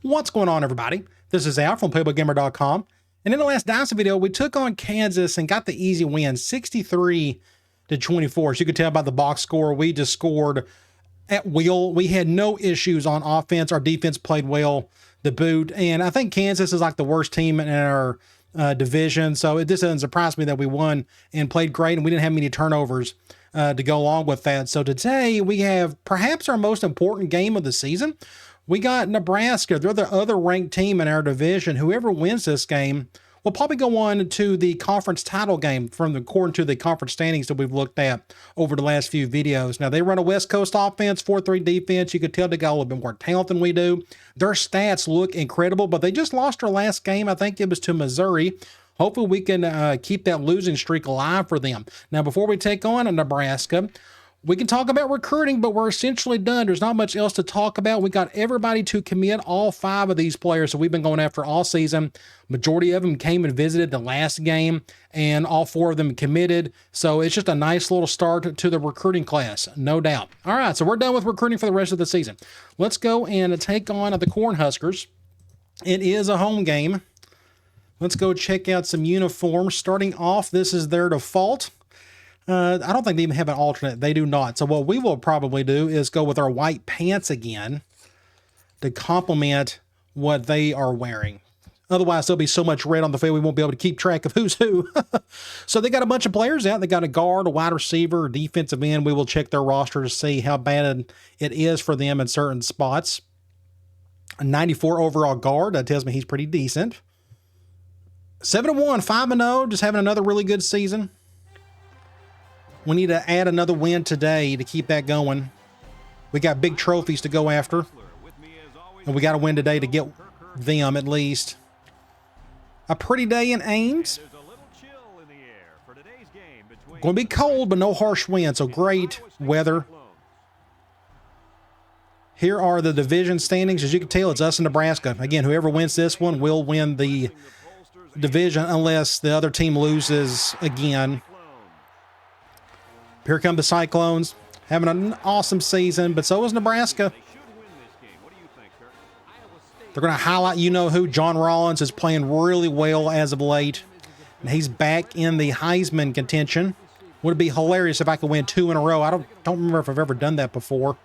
What's going on, everybody? This is Al from PlaybookGamer.com, and in the last Dynasty video, we took on Kansas and got the easy win, 63-24. As you can tell by the box score, we just scored at will. We had no issues on offense. Our defense played well to boot, and I think Kansas is like the worst team in our division, so it just doesn't surprise me that we won and played great, and we didn't have many turnovers to go along with that. So today, we have perhaps our most important game of the season. We got Nebraska. They're the other ranked team in our division. Whoever wins this game will probably go on to the conference title game according to the conference standings that we've looked at over the last few videos. Now, they run a West Coast offense, 4-3 defense. You could tell they got a little bit more talent than we do. Their stats look incredible, but they just lost their last game. I think it was to Missouri. Hopefully, we can keep that losing streak alive for them. Now, before we take on Nebraska, we can talk about recruiting, but we're essentially done. There's not much else to talk about. We got everybody to commit, all 5 of these players that we've been going after all season. Majority of them came and visited the last game, and all 4 of them committed. So it's just a nice little start to the recruiting class, no doubt. All right, so we're done with recruiting for the rest of the season. Let's go and take on the Cornhuskers. It is a home game. Let's go check out some uniforms. Starting off, this is their default. I don't think they even have an alternate. They do not. So what we will probably do is go with our white pants again to complement what they are wearing. Otherwise, there'll be so much red on the field, we won't be able to keep track of who's who. So they got a bunch of players out. They got a guard, a wide receiver, a defensive end. We will check their roster to see how bad it is for them in certain spots. A 94 overall guard. That tells me he's pretty decent. 7-1, 5-0, just having another really good season. We need to add another win today to keep that going. We got big trophies to go after. And we got to win today to get them at least. A pretty day in Ames. Going to be cold, but no harsh wind, so great weather. Here are the division standings. As you can tell, it's us and Nebraska. Again, whoever wins this one will win the division unless the other team loses again. Here come the Cyclones, having an awesome season, but so is Nebraska. They're going to highlight you-know-who. John Rollins is playing really well as of late, and he's back in the Heisman contention. Would it be hilarious if I could win 2 in a row? I don't remember if I've ever done that before.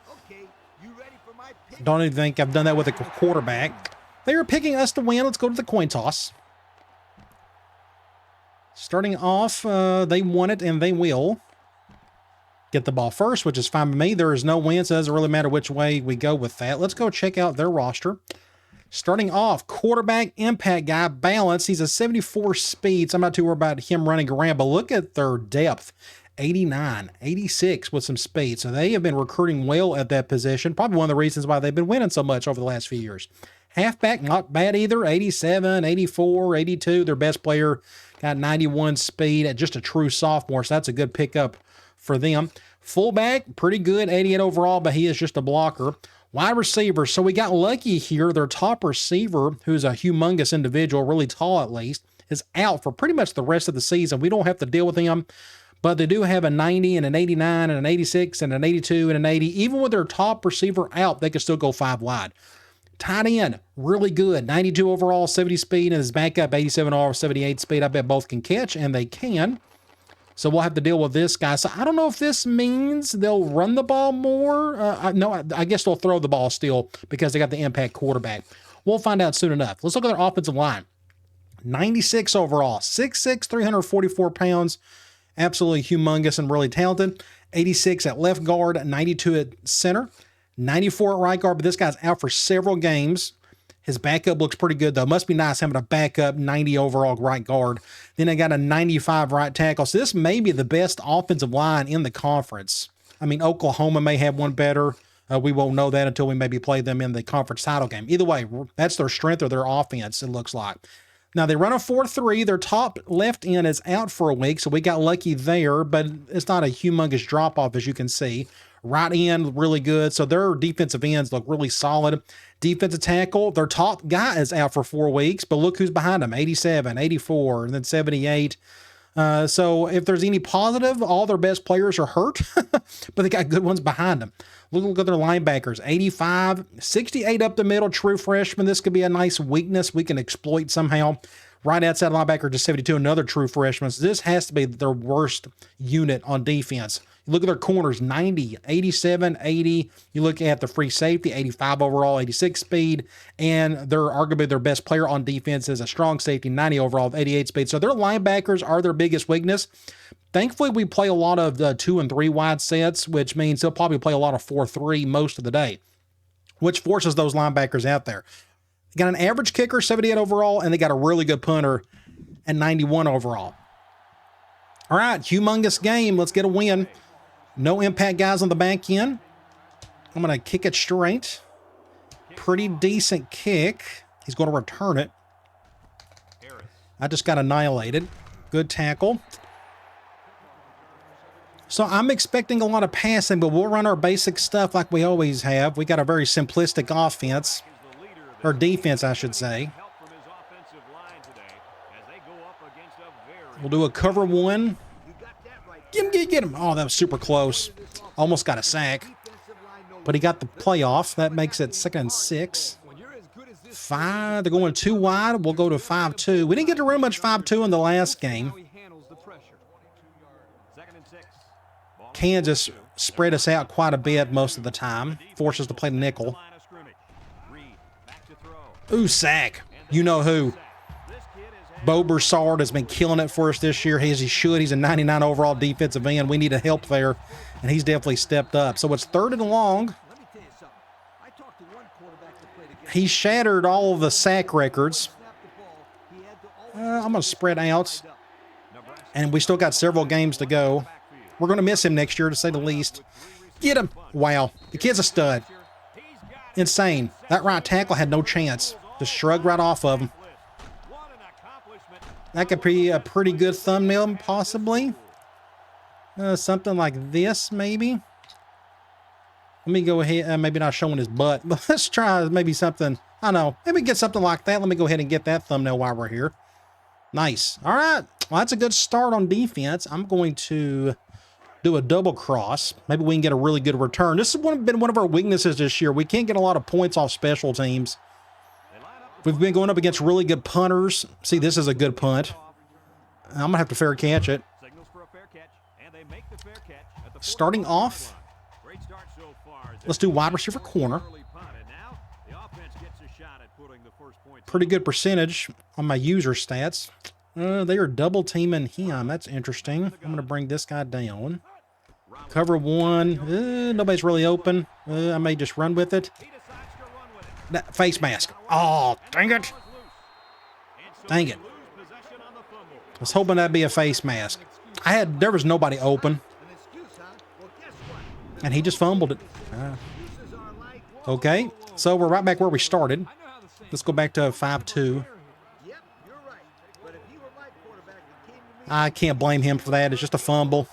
Don't even think I've done that with a quarterback. They are picking us to win. Let's go to the coin toss. Starting off, they won it, and they will get the ball first, which is fine with me. There is no win, so it doesn't really matter which way we go with that. Let's go check out their roster. Starting off, quarterback impact guy, balance. He's a 74 speed, so I'm not too worried about him running around, but look at their depth. 89, 86 with some speed. So they have been recruiting well at that position. Probably one of the reasons why they've been winning so much over the last few years. Halfback, not bad either. 87, 84, 82. Their best player got 91 speed at just a true sophomore, so that's a good pickup for them. Fullback, pretty good, 88 overall, but he is just a blocker. Wide receiver, so we got lucky here. Their top receiver, who's a humongous individual, really tall at least, is out for pretty much the rest of the season. We don't have to deal with him, but they do have a 90 and an 89 and an 86 and an 82 and an 80. Even with their top receiver out, they can still go 5 wide. Tight end, really good, 92 overall, 70 speed, and his backup, 87 overall, 78 speed. I bet both can catch, and they can. So we'll have to deal with this guy. So I don't know if this means they'll run the ball more. No, I guess they'll throw the ball still because they got the impact quarterback. We'll find out soon enough. Let's look at their offensive line. 96 overall, 6'6", 344 pounds. Absolutely humongous and really talented. 86 at left guard, 92 at center, 94 at right guard, but this guy's out for several games. His backup looks pretty good, though. Must be nice having a backup 90 overall right guard. Then they got a 95 right tackle. So this may be the best offensive line in the conference. I mean, Oklahoma may have one better. We won't know that until we maybe play them in the conference title game. Either way, that's their strength or their offense, it looks like. Now, they run a 4-3. Their top left end is out for a week, so we got lucky there, but it's not a humongous drop-off, as you can see. Right end, really good. So their defensive ends look really solid. Defensive tackle, their top guy is out for 4 weeks, but look who's behind him, 87, 84, and then 78. So if there's any positive, all their best players are hurt, but they got good ones behind them. Look at their linebackers, 85, 68 up the middle, true freshman. This could be a nice weakness we can exploit somehow. Right outside linebacker to 72, another true freshman. So this has to be their worst unit on defense. You look at their corners, 90, 87, 80. You look at the free safety, 85 overall, 86 speed. And they're arguably their best player on defense is a strong safety, 90 overall, 88 speed. So their linebackers are their biggest weakness. Thankfully, we play a lot of 2 and 3 wide sets, which means they'll probably play a lot of 4-3 most of the day, which forces those linebackers out there. They got an average kicker, 78 overall, and they got a really good punter at 91 overall. All right, humongous game. Let's get a win. No impact guys on the back end. I'm going to kick it straight. Pretty decent kick. He's going to return it. I just got annihilated. Good tackle. So I'm expecting a lot of passing, but we'll run our basic stuff like we always have. We got a very simplistic offense. Or defense, I should say. We'll do a cover one. Get him. Oh, that was super close. Almost got a sack. But he got the playoff. That makes it 2nd and 6. 5. They're going 2 wide. We'll go to 5-2. We didn't get to run much 5-2 in the last game. Kansas spread us out quite a bit most of the time. Forced us to play nickel. Ooh, sack. You know who. Bo Broussard has been killing it for us this year, as he should. He's a 99 overall defensive end. We need a help there, and he's definitely stepped up. So it's 3rd and long. He shattered all of the sack records. I'm going to spread out, and we still got several games to go. We're going to miss him next year, to say the least. Get him. Wow. The kid's a stud. Insane. That right tackle had no chance. Just shrugged right off of him. That could be a pretty good thumbnail, possibly. Something like this, maybe. Let me go ahead. Maybe not showing his butt, but let's try maybe something. I don't know. Maybe get something like that. Let me go ahead and get that thumbnail while we're here. Nice. All right. Well, that's a good start on defense. I'm going to do a double cross. Maybe we can get a really good return. This has been one of our weaknesses this year. We can't get a lot of points off special teams. We've been going up against really good punters. See, this is a good punt. I'm going to have to fair catch it. Starting off, let's do wide receiver corner. Pretty good percentage on my user stats. They are double teaming him. That's interesting. I'm going to bring this guy down. Cover one. Nobody's really open. I may just run with it. That face mask. Oh, dang it. Dang it. I was hoping that'd be a face mask. There was nobody open. And he just fumbled it. Okay, so we're right back where we started. Let's go back to 5-2. I can't blame him for that. It's just a fumble.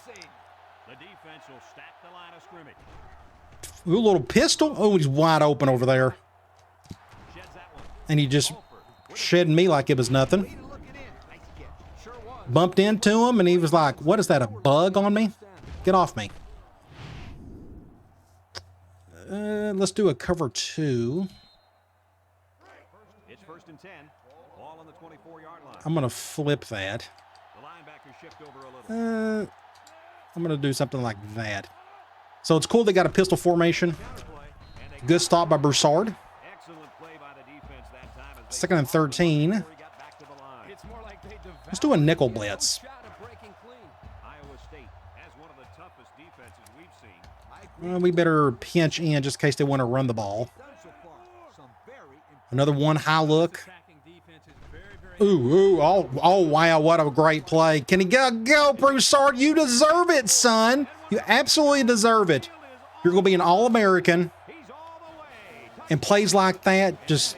Ooh, a little pistol. Oh, he's wide open over there. And he just shedding me like it was nothing. Bumped into him, and he was like, what is that, a bug on me? Get off me. Let's do a cover 2. It's 1st and 10. Ball on the 24-yard line. I'm going to flip that. I'm going to do something like that. So it's cool they got a pistol formation. Good stop by Broussard. 2nd and 13. Let's do a nickel blitz. We better pinch in just in case they want to run the ball. Another one high look. Ooh, oh, wow, what a great play. Can he go, Broussard? You deserve it, son. You absolutely deserve it. You're going to be an All-American. And plays like that just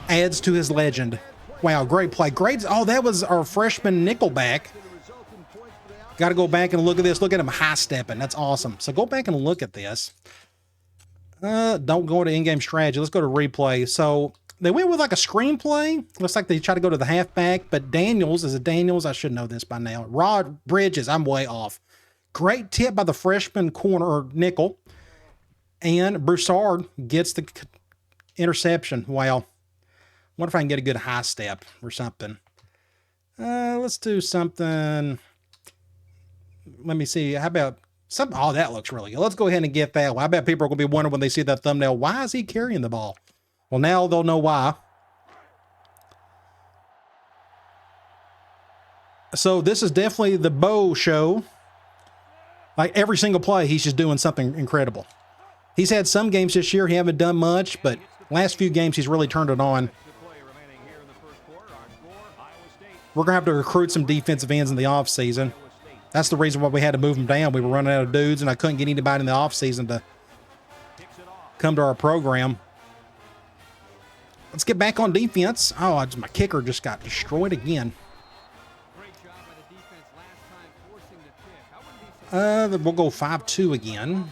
adds to his legend. Wow, great play. Great. Oh, that was our freshman nickelback. Got to go back and look at this. Look at him high-stepping. That's awesome. So go back and look at this. Don't go to in-game strategy. Let's go to replay. So They went with like a screenplay. Looks like they try to go to the halfback, but Daniels, is it Daniels? I should know this by now. Rod Bridges, I'm way off. Great tip by the freshman corner or nickel. And Broussard gets the interception. Wow. Wonder if I can get a good high step or something. Let's do something. Let me see. How about something? Oh, that looks really good. Let's go ahead and get that one. I bet people are going to be wondering when they see that thumbnail, why is he carrying the ball? Well, now they'll know why. So this is definitely the Bo show. Like every single play, he's just doing something incredible. He's had some games this year he haven't done much, but last few games he's really turned it on. We're going to have to recruit some defensive ends in the offseason. That's the reason why we had to move them down. We were running out of dudes, and I couldn't get anybody in the offseason to come to our program. Let's get back on defense. Oh, my kicker just got destroyed again. We'll go 5-2 again.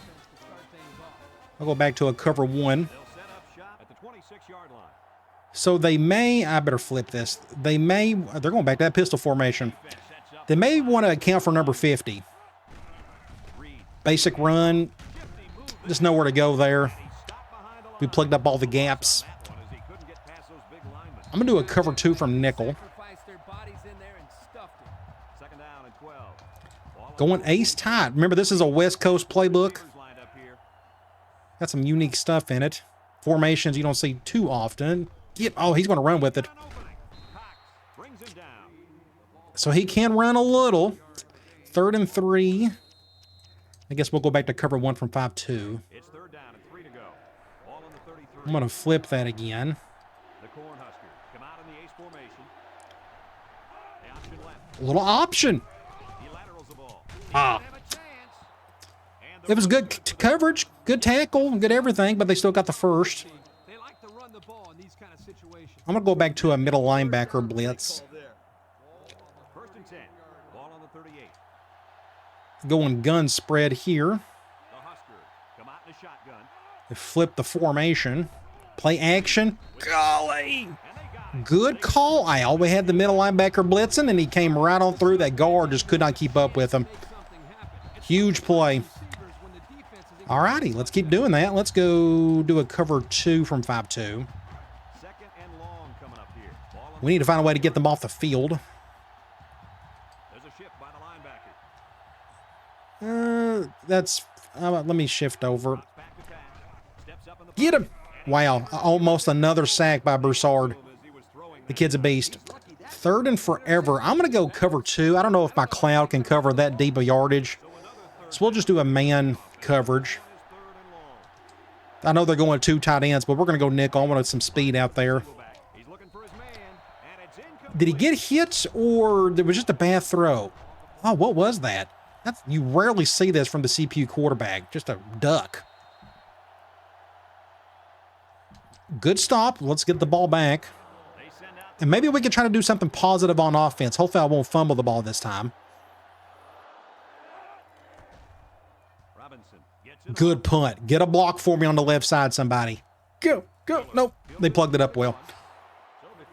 I'll go back to a cover 1. So they may, I better flip this. They're going back to that pistol formation. They may want to account for number 50. Basic run. Just nowhere to go there. We plugged up all the gaps. I'm going to do a cover 2 from nickel. Going ace tight. Remember, this is a West Coast playbook. Got some unique stuff in it. Formations you don't see too often. Oh, he's going to run with it. So he can run a little. 3rd and 3. I guess we'll go back to cover 1 from 5-2. I'm going to flip that again. A little option. Ah. It was good coverage, good tackle, good everything, but they still got the first. I'm going to go back to a middle linebacker blitz. Going gun spread here. They flip the formation. Play action. Golly. Good call out. We had the middle linebacker blitzing, and he came right on through. That guard just could not keep up with him. Huge play. All righty, let's keep doing that. Let's go do a cover 2 from 5-2. We need to find a way to get them off the field. Let me shift over. Get him. Wow, almost another sack by Broussard. The kid's a beast. 3rd and forever. I'm going to go cover 2. I don't know if my cloud can cover that deep a yardage. So we'll just do a man coverage. I know they're going 2 tight ends, but we're going to go nickel. I want some speed out there. Did he get hit, or there was just a bad throw? Oh, what was that? You rarely see this from the CPU quarterback. Just a duck. Good stop. Let's get the ball back. And maybe we can try to do something positive on offense. Hopefully I won't fumble the ball this time. Good punt. Get a block for me on the left side, somebody. Go. Nope. They plugged it up well.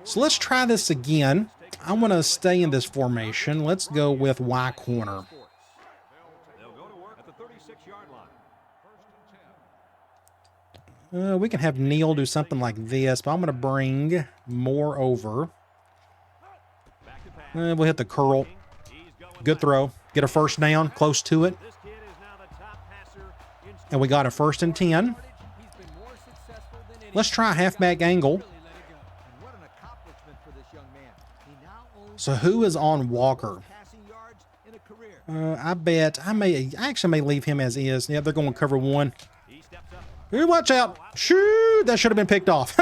So let's try this again. I'm going to stay in this formation. Let's go with Y corner. We can have Neil do something like this, but I'm going to bring Moore over. We'll hit the curl. Good throw. Get a first down, close to it. And we got a 1st and 10. Let's try a halfback angle. So who is on Walker? I actually may leave him as is. Yeah, they're going to cover 1. Ooh, watch out. Shoo, that should have been picked off.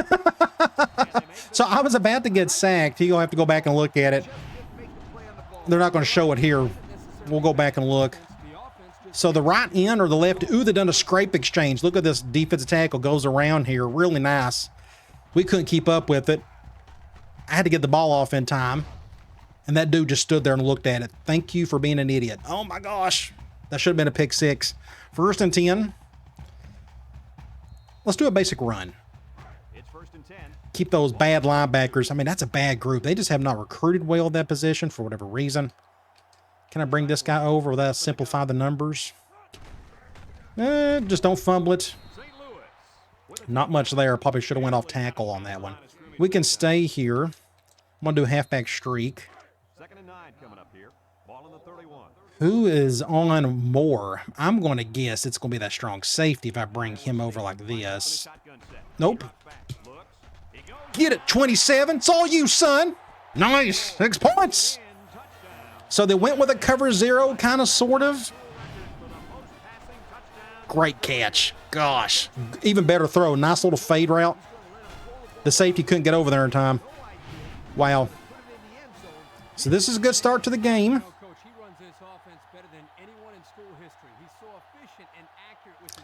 So I was about to get sacked. You're going to have to go back and look at it. They're not going to show it here. We'll go back and look. So the right end or the left, ooh, they done a scrape exchange. Look at this defensive tackle goes around here. Really nice. We couldn't keep up with it. I had to get the ball off in time. And that dude just stood there and looked at it. Thank you for being an idiot. Oh my gosh. That should have been a pick 6. 1st and 10. Let's do a basic run. Keep those bad linebackers. I mean, that's a bad group. They just have not recruited well at that position for whatever reason. Can I bring this guy over without simplify the numbers? Just don't fumble it. Not much there. Probably should have went off tackle on that one. We can stay here. I'm going to do a halfback streak. Who is on more? I'm going to guess it's going to be that strong safety if I bring him over like this. Nope. Get it, 27. It's all you, son. Nice. 6 points. So they went with a cover 0, kind of, sort of. Great catch. Gosh. Even better throw. Nice little fade route. The safety couldn't get over there in time. Wow. So this is a good start to the game.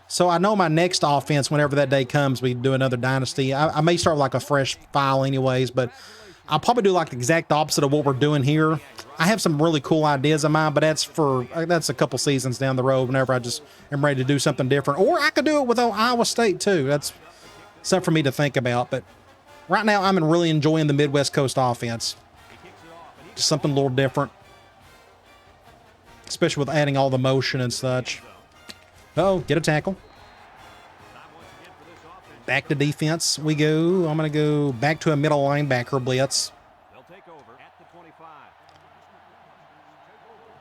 So I know my next offense, whenever that day comes, we do another Dynasty. I may start like a fresh file anyways, but I'll probably do like the exact opposite of what we're doing here. I have some really cool ideas in mind, but that's a couple seasons down the road whenever I just am ready to do something different. Or I could do it with Iowa State too. That's something for me to think about. But right now I'm really enjoying the Midwest Coast offense. Just something a little different. Especially with adding all the motion and such. Uh-oh, get a tackle. Back to defense we go. I'm going to go back to a middle linebacker blitz.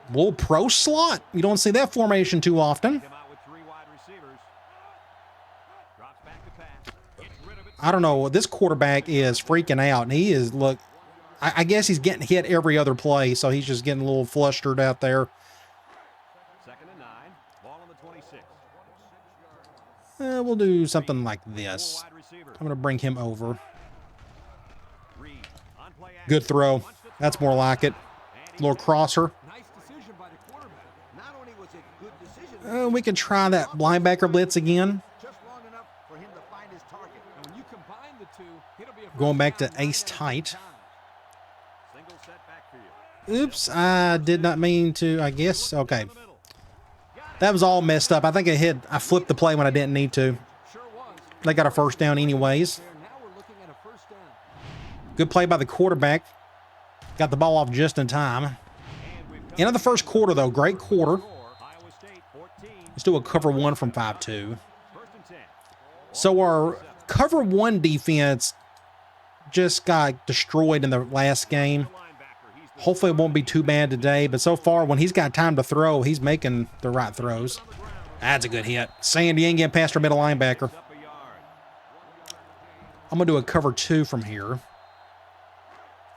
Little pro slot. You don't see that formation too often. I don't know. This quarterback is freaking out. And he is, look, I guess he's getting hit every other play, so he's just getting a little flustered out there. We'll do something like this. I'm going to bring him over. Good throw. That's more like it. Little crosser. We can try that linebacker blitz again. Going back to ace tight. Oops, I did not mean to, I guess. Okay. That was all messed up. I think I flipped the play when I didn't need to. They got a first down anyways. Good play by the quarterback. Got the ball off just in time. End of the first quarter, though. Great quarter. Let's do a cover 1 from 5-2. So our cover 1 defense just got destroyed in the last game. Hopefully it won't be too bad today, but so far when he's got time to throw, he's making the right throws. That's a good hit. Sandy ain't getting past our middle linebacker. I'm going to do a cover 2 from here.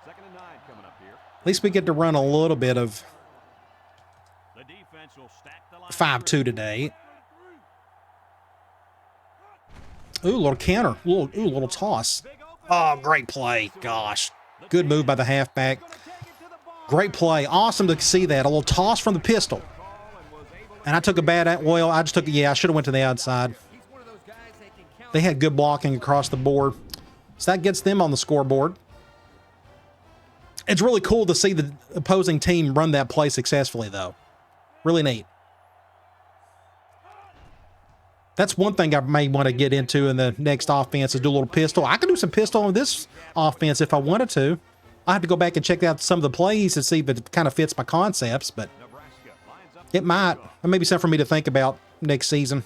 At least we get to run a little bit of 5-2 today. Ooh, little counter. Ooh, little toss. Oh, great play. Gosh. Good move by the halfback. Great play. Awesome to see that. A little toss from the pistol. And I took a bad, well, I should have went to the outside. They had good blocking across the board. So that gets them on the scoreboard. It's really cool to see the opposing team run that play successfully, though. Really neat. That's one thing I may want to get into in the next offense is do a little pistol. I could do some pistol on this offense if I wanted to. I have to go back and check out some of the plays to see if it kind of fits my concepts, but it might. It may be something for me to think about next season.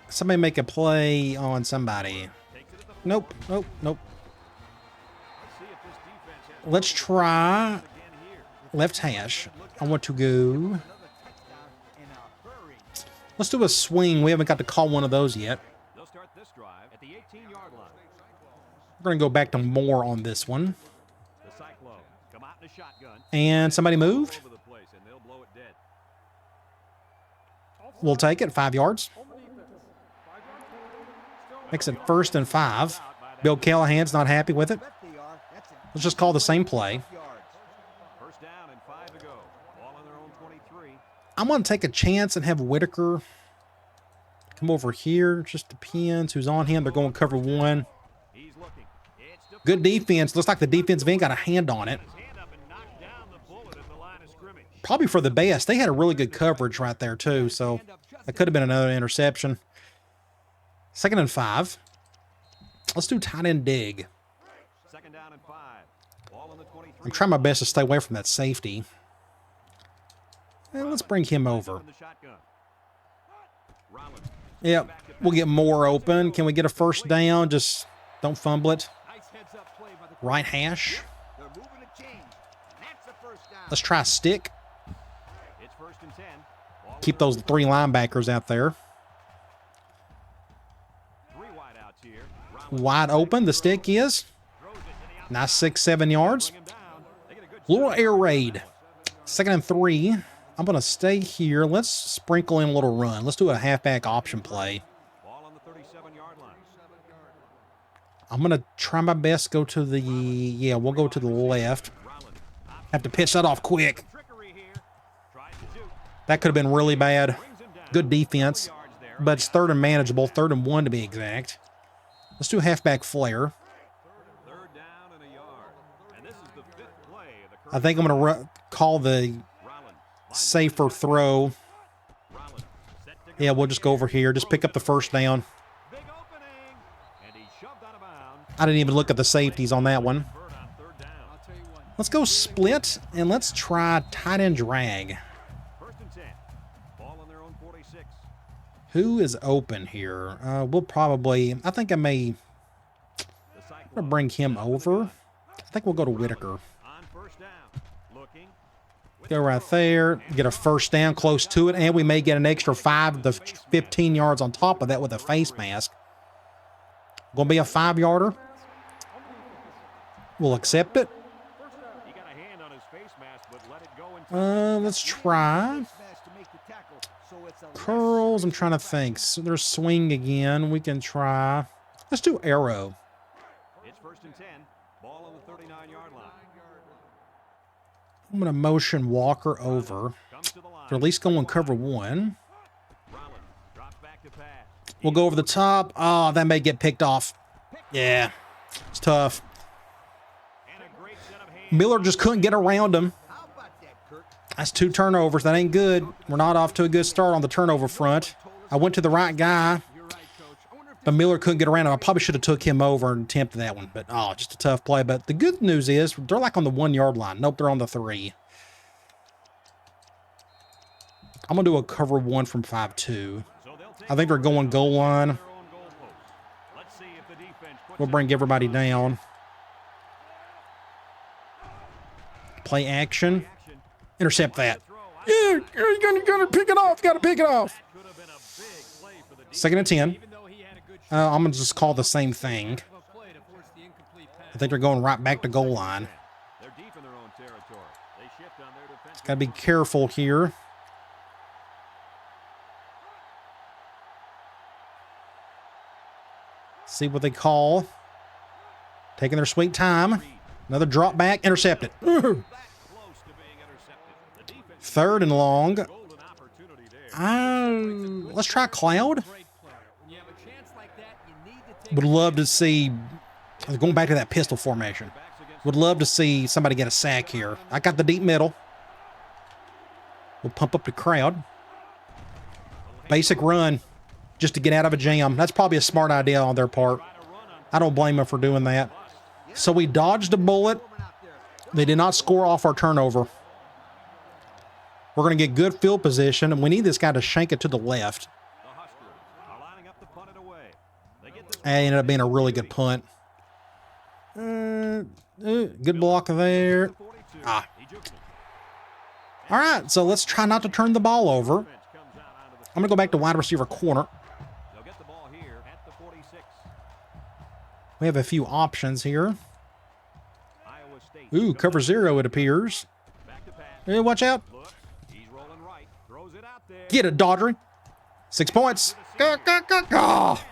Somebody make a play on somebody. Nope, nope, nope. Let's try left hash. I want to go. Let's do a swing. We haven't got to call one of those yet. We're going to go back to more on this one. And somebody moved. We'll take it. 5 yards. Makes it 1st and 5. Bill Callahan's not happy with it. Let's just call the same play. I'm going to take a chance and have Whitaker come over here. It just depends who's on him. They're going cover 1. Good defense. Looks like the defensive end got a hand on it. Probably for the best. They had a really good coverage right there, too. So that could have been another interception. 2nd and 5. Let's do tight end dig. Second down and 5. Ball on the 23. I'm trying my best to stay away from that safety. And let's bring him over. Yep, we'll get more open. Can we get a first down? Just don't fumble it. Right hash. Let's try stick. Keep those 3 linebackers out there. Wide open, the stick is. Nice 6-7 yards. Little air raid. 2nd and 3. I'm going to stay here. Let's sprinkle in a little run. Let's do a halfback option play. I'm going to try my best to go to the... Yeah, we'll go to the left. Have to pitch that off quick. That could have been really bad. Good defense. But it's 3rd and manageable. 3rd and 1 to be exact. Let's do a halfback flare. I think I'm going to call the safer throw. Yeah, we'll just go over here. Just pick up the first down. I didn't even look at the safeties on that one. Let's go split, and let's try tight end drag. Who is open here? We'll probably... I think I may... I'm going to bring him over. I think we'll go to Whitaker. Go right there. Get a first down close to it, and we may get an extra 5 to 15 yards on top of that with a face mask. Going to be a 5-yarder. We'll accept it. Let's try. Curls, I'm trying to think. So there's swing again. We can try. Let's do arrow. It's 1st and 10. Ball on the 39-yard line. I'm going to motion Walker over. Or at least go and cover 1. We'll go over the top. Oh, that may get picked off. Yeah, it's tough. Miller just couldn't get around him. That's 2 turnovers. That ain't good. We're not off to a good start on the turnover front. I went to the right guy, but Miller couldn't get around him. I probably should have took him over and attempted that one, but oh, just a tough play. But the good news is they're like on the 1-yard line. Nope, they're on the 3. I'm going to do a cover 1 from 5-2. I think they're going goal line. We'll bring everybody down. Play action. Intercept that. Yeah, you're gonna pick it off. Got to pick it off. 2nd and 10. I'm going to just call the same thing. I think they're going right back to goal line. Got to be careful here. See what they call. Taking their sweet time. Another drop back. Intercepted. 3rd and long. Let's try Cloud. Would love to see, going back to that pistol formation, would love to see somebody get a sack here. I got the deep middle. We'll pump up the crowd. Basic run just to get out of a jam. That's probably a smart idea on their part. I don't blame them for doing that. So we dodged a bullet. They did not score off our turnover. We're going to get good field position, and we need this guy to shank it to the left. And it ended up being a really good punt. Good block there. All right, so let's try not to turn the ball over. I'm going to go back to wide receiver corner. We have a few options here. Ooh, cover 0, it appears. Hey, watch out. Get it, Daughtry. 6 points. Oh.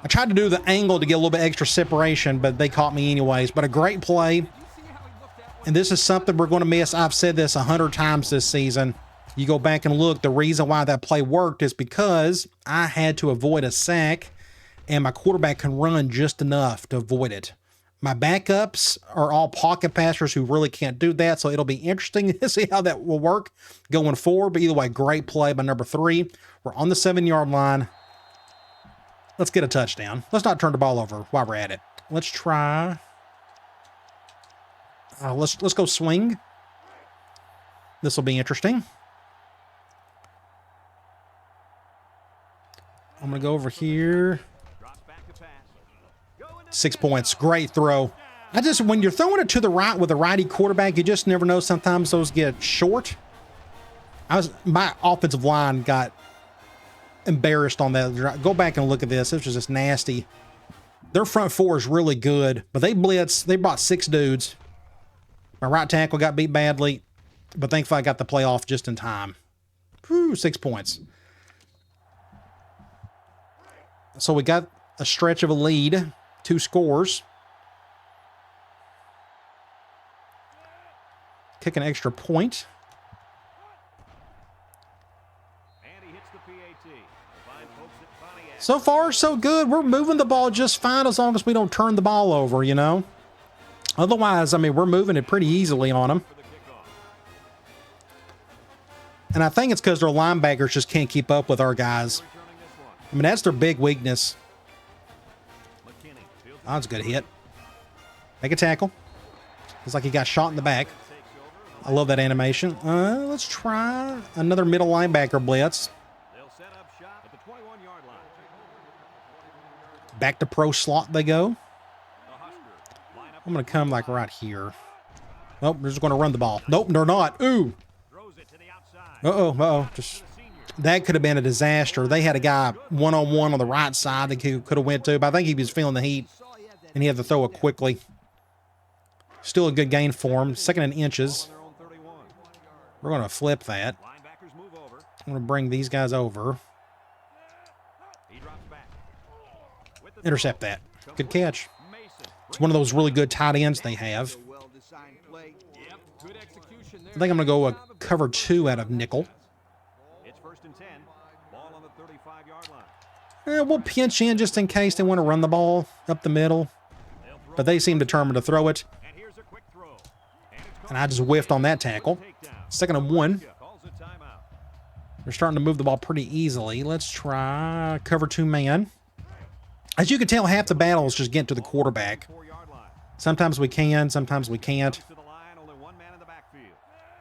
I tried to do the angle to get a little bit extra separation, but they caught me anyways. But a great play. And this is something we're going to miss. I've said this 100 times this season. You go back and look. The reason why that play worked is because I had to avoid a sack, and my quarterback can run just enough to avoid it. My backups are all pocket passers who really can't do that, so it'll be interesting to see how that will work going forward. But either way, great play by number 3. We're on the 7-yard line. Let's get a touchdown. Let's not turn the ball over while we're at it. Let's try. Let's go swing. This will be interesting. I'm going to go over here. 6 points. Great throw. When you're throwing it to the right with a righty quarterback, you just never know. Sometimes those get short. My offensive line got embarrassed on that. Go back and look at this. This was just nasty. Their front four is really good, but they blitzed. They brought 6 dudes. My right tackle got beat badly, but thankfully I got the play off just in time. Whew, 6 points. So we got a stretch of a lead, 2 scores. Kick an extra point. So far, so good. We're moving the ball just fine as long as we don't turn the ball over, you know. Otherwise, I mean, we're moving it pretty easily on them. And I think it's because their linebackers just can't keep up with our guys. I mean, that's their big weakness. Oh, that's a good hit. Make a tackle. Looks like he got shot in the back. I love that animation. Let's try another middle linebacker blitz. Back to pro slot they go. I'm going to come like right here. Nope, they're just going to run the ball. Nope, they're not. Ooh. Uh-oh. That could have been a disaster. They had a guy one-on-one on the right side that could have went to, but I think he was feeling the heat, and he had to throw it quickly. Still a good gain for him. 2nd and inches. We're going to flip that. I'm going to bring these guys over. Intercept that. Good catch. It's one of those really good tight ends they have. I think I'm going to go a cover 2 out of nickel. We'll pinch in just in case they want to run the ball up the middle. But they seem determined to throw it. And I just whiffed on that tackle. 2nd and 1. They're starting to move the ball pretty easily. Let's try cover 2 man. As you can tell, half the battle is just getting to the quarterback. Sometimes we can, sometimes we can't.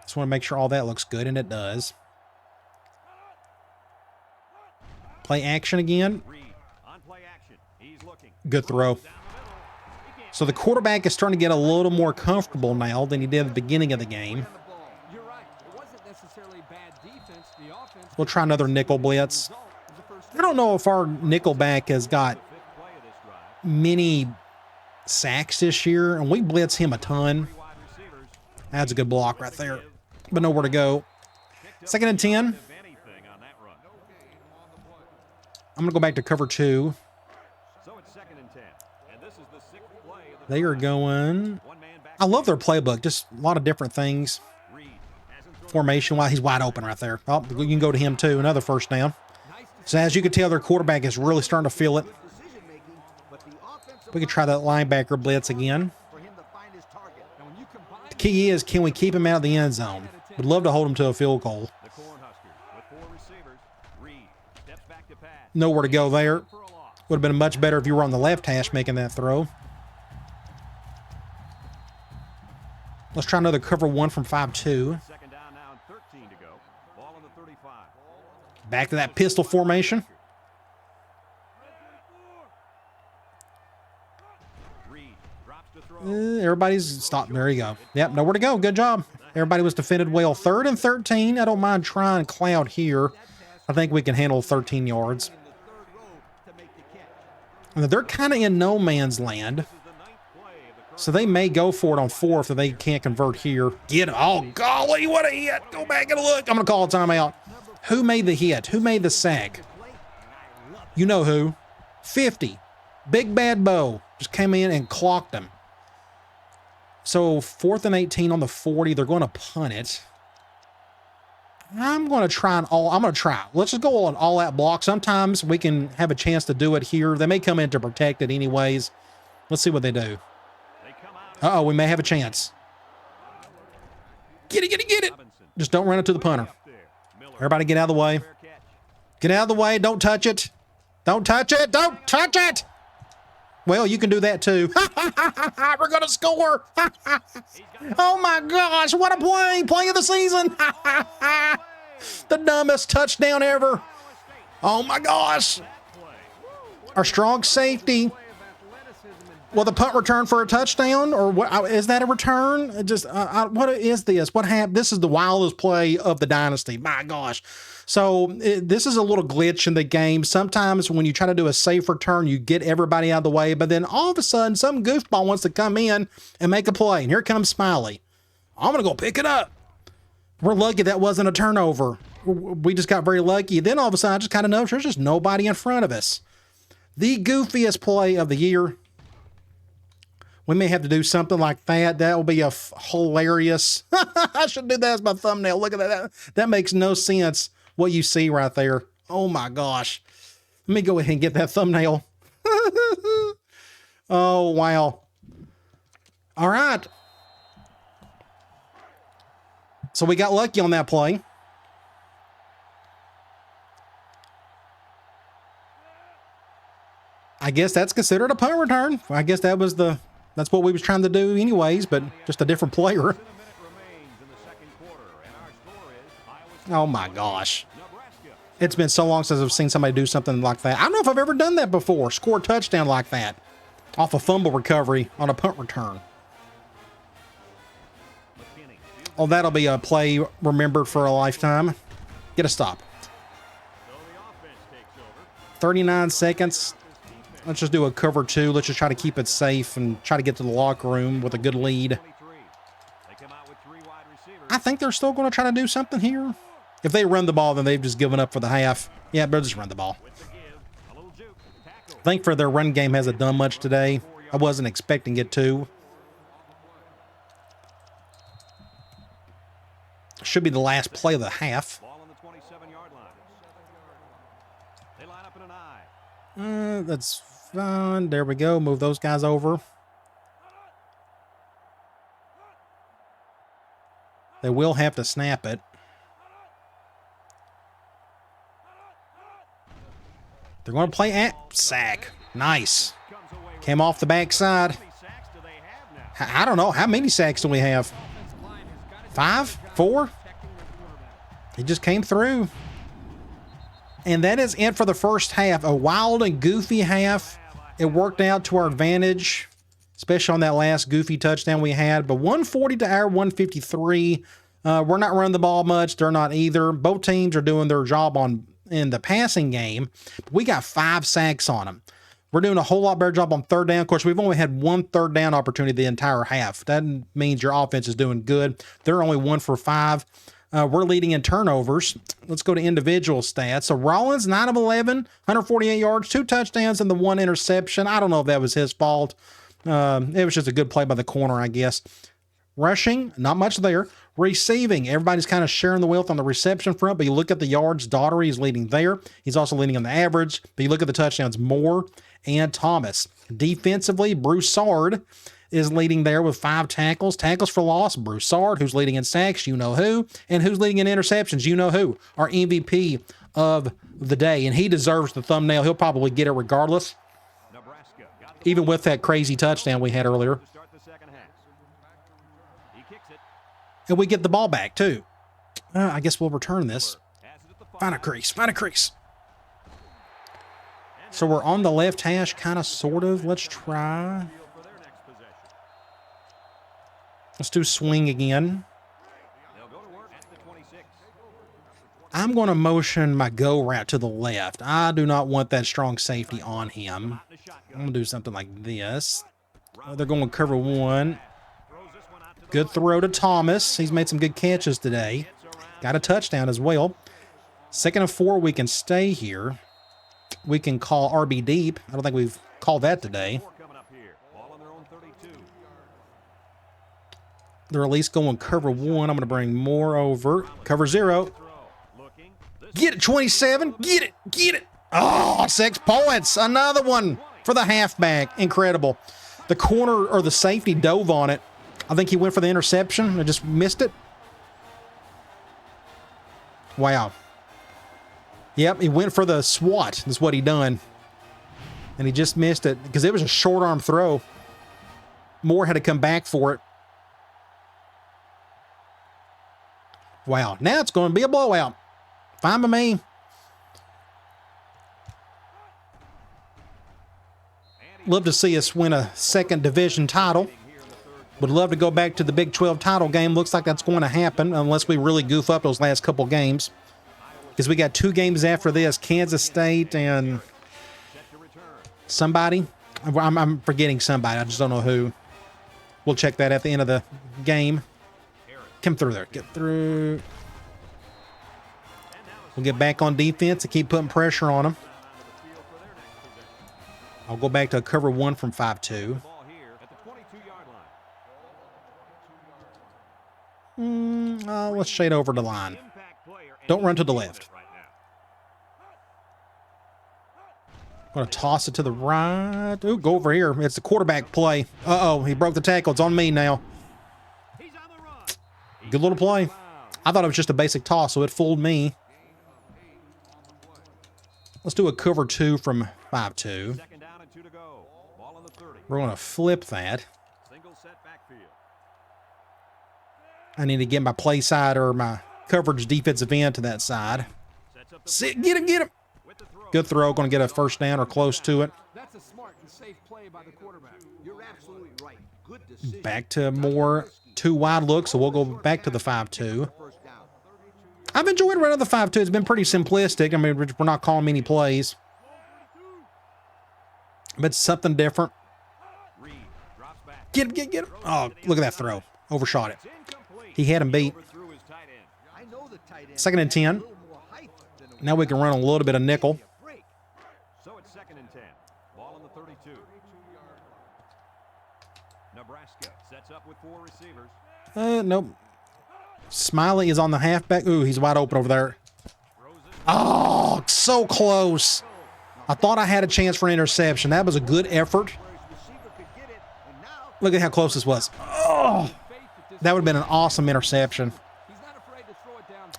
Just want to make sure all that looks good, and it does. Play action again. Good throw. So the quarterback is starting to get a little more comfortable now than he did at the beginning of the game. We'll try another nickel blitz. I don't know if our nickel back has got many sacks this year, and we blitz him a ton. That's a good block right there, but nowhere to go. 2nd and 10. I'm going to go back to cover 2. They are going. I love their playbook. Just a lot of different things. Formation, while he's wide open right there. Oh, you can go to him too. Another first down. So as you can tell, their quarterback is really starting to feel it. We could try that linebacker blitz again. The key is, can we keep him out of the end zone? Would love to hold him to a field goal. Nowhere to go there. Would have been much better if you were on the left hash making that throw. Let's try another cover 1 from 5-2. Back to that pistol formation. Everybody's stopped. There you go. Yep, nowhere to go. Good job. Everybody was defended well. 3rd and 13. I don't mind trying cloud here. I think we can handle 13 yards. And they're kind of in no man's land. So they may go for it on 4th if they can't convert here. Get it. Oh, golly, what a hit. Go back and look. I'm going to call a timeout. Who made the hit? Who made the sack? You know who. 50. Big Bad Bo just came in and clocked him. So 4th and 18 on the 40. They're going to punt it. I'm going to try I'm going to try. Let's just go on all-out block. Sometimes we can have a chance to do it here. They may come in to protect it anyways. Let's see what they do. Uh-oh, we may have a chance. Get it. Just don't run it to the punter. Everybody get out of the way. Get out of the way. Don't touch it. Don't touch it. Don't touch it. Well, you can do that too. We're going to score. Oh my gosh. What a play. Play of the season. The dumbest touchdown ever. Oh my gosh. Our strong safety. Well, the punt return for a touchdown, or what is that a return? What is this? What happened? This is the wildest play of the Dynasty. My gosh. So this is a little glitch in the game. Sometimes when you try to do a safe return, you get everybody out of the way, but then all of a sudden some goofball wants to come in and make a play. And here comes Smiley. I'm going to go pick it up. We're lucky that wasn't a turnover. We just got very lucky. Then all of a sudden I just kind of noticed there's just nobody in front of us. The goofiest play of the year. We may have to do something like that. That will be hilarious. I should do that as my thumbnail. Look at that. That makes no sense what you see right there. Oh my gosh. Let me go ahead and get that thumbnail. Oh, wow. All right. So we got lucky on that play. I guess that's considered a punt return. I guess that's what we was trying to do anyways, but just a different player. Oh my gosh. It's been so long since I've seen somebody do something like that. I don't know if I've ever done that before. Score a touchdown like that off a fumble recovery on a punt return. Oh, that'll be a play remembered for a lifetime. Get a stop. 39 seconds. Let's just do a cover 2. Let's just try to keep it safe and try to get to the locker room with a good lead. I think they're still going to try to do something here. If they run the ball, then they've just given up for the half. Yeah, they'll just run the ball. I think for their run game hasn't done much today. I wasn't expecting it to. Should be the last play of the half. That's fine. There we go. Move those guys over. They will have to snap it. They're going to play at sack. Nice. Came off the backside. I don't know. How many sacks do we have? 5? 4? He just came through. And that is it for the first half. A wild and goofy half. It worked out to our advantage, especially on that last goofy touchdown we had. But 140 to our 153. We're not running the ball much. They're not either. Both teams are doing their job in the passing game. We got 5 sacks on them. We're doing a whole lot better job on third down. Of course, we've only had 1 third down opportunity the entire half. That means your offense is doing good. They're only 1 for 5. We're leading in turnovers. Let's go to individual stats. So Rollins, 9 of 11, 148 yards, 2 touchdowns, and the 1 interception. I don't know if that was his fault. It was just a good play by the corner, I guess. Rushing, not much there. Receiving, everybody's kind of sharing the wealth on the reception front, but you look at the yards, Daugherty is leading there. He's also leading on the average, but you look at the touchdowns, Moore and Thomas. Defensively, Broussard is leading there with 5 tackles. Tackles for loss, Broussard, who's leading in sacks, you know who, and who's leading in interceptions, you know who, our MVP of the day, and he deserves the thumbnail. He'll probably get it regardless, even with that crazy touchdown we had earlier. And we get the ball back, too. I guess we'll return this. Find a crease. Find a crease. So we're on the left hash, kind of, sort of. Let's try. Let's do swing again. I'm going to motion my go route to the left. I do not want that strong safety on him. I'm going to do something like this. They're going to cover 1. Good throw to Thomas. He's made some good catches today. Got a touchdown as well. 2nd and 4, we can stay here. We can call RB deep. I don't think we've called that today. They're at least going cover 1. I'm going to bring Moore over. Cover 0. Get it, 27. Get it. Get it. Oh, 6 points. Another one for the halfback. Incredible. The corner or the safety dove on it. I think he went for the interception and just missed it. Wow. Yep, he went for the swat. That's what he done. And he just missed it because it was a short arm throw. Moore had to come back for it. Wow. Now it's going to be a blowout. Fine by me. Love to see us win a second division title. Would love to go back to the Big 12 title game. Looks like that's going to happen unless we really goof up those last couple games. Because we got 2 games after this, Kansas State and somebody. I'm forgetting somebody. I just don't know who. We'll check that at the end of the game. Come through there. Get through. We'll get back on defense and keep putting pressure on them. I'll go back to a cover 1 from 5-2. Let's shade over the line. Don't run to the left. Going to toss it to the right. Ooh, go over here. It's the quarterback play. Uh-oh, he broke the tackle. It's on me now. Good little play. I thought it was just a basic toss, so it fooled me. Let's do a cover 2 from 5-2. We're going to flip that. I need to get my play side or my coverage defensive end to that side. Sit, get him, get him. Good throw, going to get a first down or close to it. That's a smart and safe play by the quarterback. You're absolutely right. Good decision. Back to more 2 wide looks, so we'll go back to the 5-2. I've enjoyed running the 5-2. It's been pretty simplistic. I mean, we're not calling many plays. But it's something different. Get him, get him. Oh, look at that throw. Overshot it. He had him beat. 2nd and 10. Now we can run a little bit of nickel. So it's 2nd and 10. Ball on the 32. Nebraska sets up with 4 receivers. Nope. Smiley is on the halfback. Ooh, he's wide open over there. Oh, so close. I thought I had a chance for an interception. That was a good effort. Look at how close this was. Oh, that would have been an awesome interception.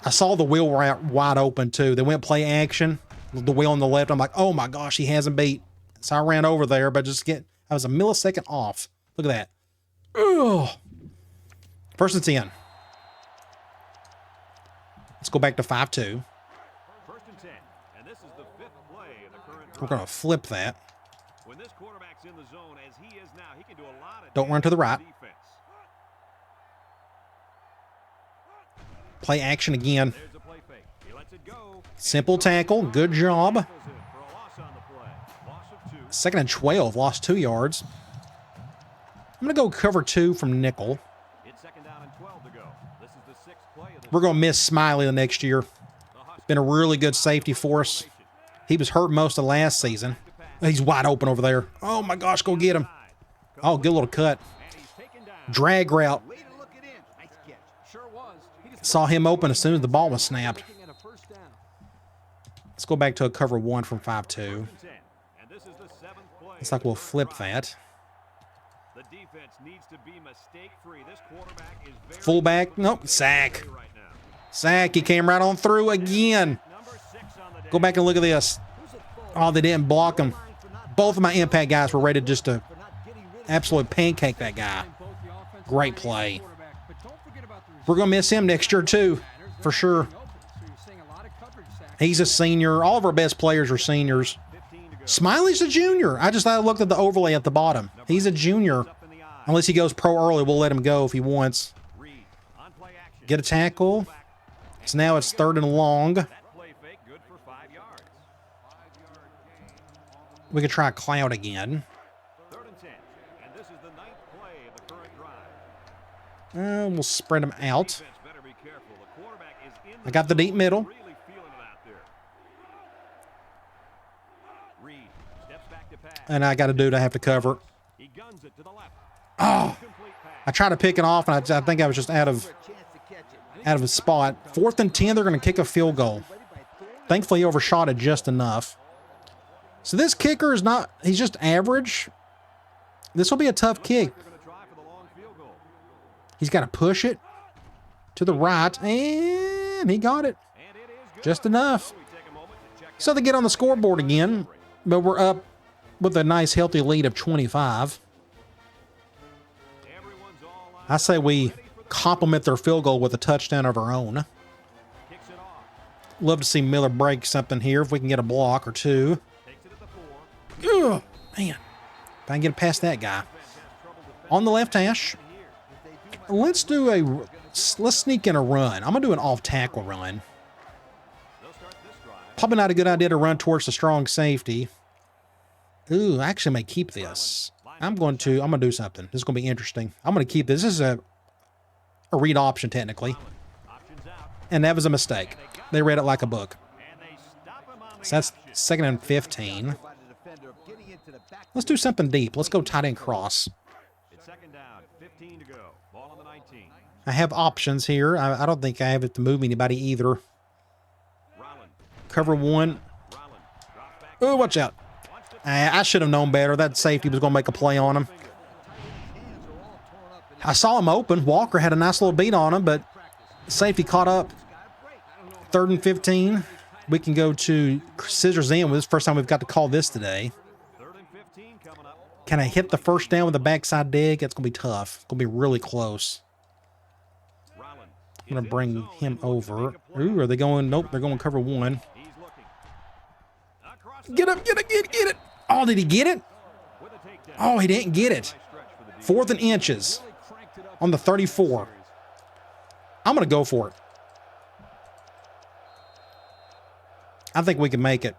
I saw the wheel route wide open, too. They went play action. The wheel on the left. I'm like, oh, my gosh, he hasn't beat. So I ran over there, but I was a millisecond off. Look at that. Ugh. 1st and 10. Let's go back to 5-2. 1st and 10. And this is the 5th play of the current drive. We're going to flip that. When this quarterback's in the zone as he is now, he can do a lot of Don't run to the right. defense. Play action again. There's the play fake. He lets it go. Simple tackle. Good job. For a loss on the play. Loss of 2. 2nd and 12. Lost 2 yards. I'm going to go cover 2 from nickel. It's 2nd down and 12 to go. This is the 6th play of the We're going to miss Smiley the next year. Been a really good safety for us. He was hurt most of last season. He's wide open over there. Oh, my gosh, go get him. Oh, good little cut. Drag route. Saw him open as soon as the ball was snapped. Let's go back to a cover 1 from 5-2. Looks like we'll flip that. The defense needs to be mistake-free. This quarterback is very Fullback. Nope. Sack. Sack. He came right on through again. Go back and look at this. Oh, they didn't block him. Both of my impact guys were ready just to absolutely pancake that guy. Great play. We're going to miss him next year, too, for sure. He's a senior. All of our best players are seniors. Smiley's a junior. I looked at the overlay at the bottom. He's a junior. Unless he goes pro early, we'll let him go if he wants. Get a tackle. So now it's 3rd and long. We could try Cloud again. 3rd and 10. And this is the 9th play of the current drive. We'll spread them out. I got the deep middle. And I got a dude I have to cover. Oh, I tried to pick it off, and I think I was just out of a spot. 4th and 10, they're going to kick a field goal. Thankfully, he overshot it just enough. So this kicker is not, he's just average. This will be a tough kick. He's got to push it to the right, and he got it. Just enough. So they get on the scoreboard again, but we're up with a nice healthy lead of 25. Everyone's all lined I say up, we ready for the complement their field goal with a touchdown of our own. kicks it off. Love to see Miller break something here if we can get a block or two. Takes it at the 4. Ugh, man, if I can get past that guy. On the left hash, let's sneak in a run. I'm gonna do an off tackle run. They'll start this drive. Probably not a good idea to run towards the strong safety. Ooh, I actually may keep this. I'm gonna do something. This is gonna be interesting. I'm gonna keep this. This is a read option technically, Options out. and that was a mistake. They read it like a book. And they stop him on the So that's option. 2nd and 15. By the defender of getting into the back. Let's do something deep. Let's go tight end cross. It's 2nd down. 15 to go. Ball on the 19. I have options here. I don't think I have it to move anybody either. Rolland. Cover one. Rolland. Drops back. Oh, watch out. I should have known better. That safety was going to make a play on him. I saw him open. Walker had a nice little beat on him, but safety caught up. 3rd and 15. We can go to scissors in. This is the first time we've got to call this today. 3rd and 15 coming up. Can I hit the first down with a backside dig? It's going to be tough. It's going to be really close. Rolland. I'm going to bring him over. Ooh, are they going? Nope, they're going cover one. He's looking. Across the Get him, get it. Oh, did he get it? with a takedown. Oh, he didn't get it. Stretch for the 4th and inches on the 34. I'm going to go for it. I think we can make it.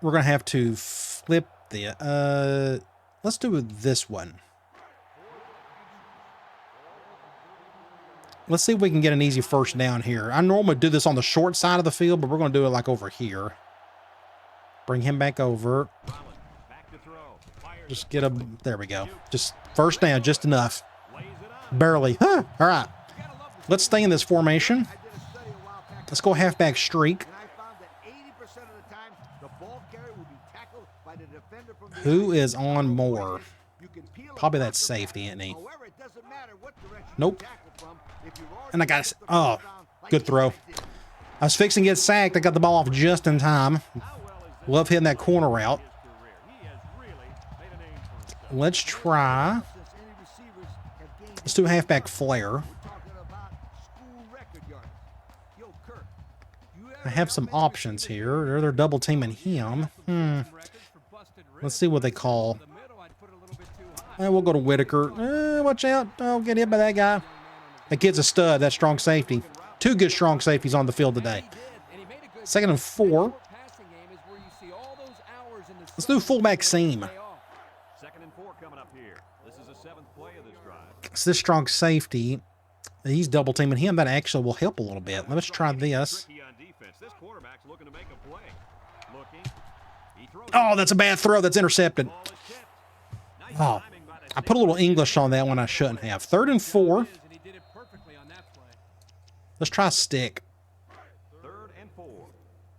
We're going to have to flip the... let's do this one. Let's see if we can get an easy first down here. I normally do this on the short side of the field, but we're going to do it like over here. Bring him back over. Rolland. Back to throw. Fires. Just get him. There we go. Just first down, just enough. Lays it on. Barely. Huh. All right. Let's stay in this formation. Let's go halfback streak. And I found that 80% of the time, the ball carrier will be tackled by the defender from the Who outside. is on more? You can peel Probably apart that the safety, back. isn't he? However, it doesn't matter what direction Nope. you tackle from. If you've already And I got put the oh, ball down like good you throw. guys did. I was fixing to get sacked. I got the ball off just in time. How well is this Love hitting that corner route. his career? He has really made a name for himself. Let's try. Since any receivers have gained Let's do a halfback flare. talking about school record yards. Yo, Kirk, you ever I have some help any options receiver here. They're double teaming him. Let's see what they call. We'll go to Whitaker. Watch out. Oh, get hit by that guy. That kid's a stud. That strong safety. 2 good strong safeties on the field today. 2nd and 4. Let's do fullback seam. 2nd and 4 coming up here. This is the 7th play of this drive. It's this strong safety. He's double teaming him. That actually will help a little bit. Let's try this. Tricky on defense. This quarterback's looking to make a play. Looking. He throws. Oh, that's a bad throw. That's intercepted. Ball is tipped. Nice Oh, timing by the I put a little English on that one I shouldn't have. 3rd and 4. Let's try stick. 3rd and 4.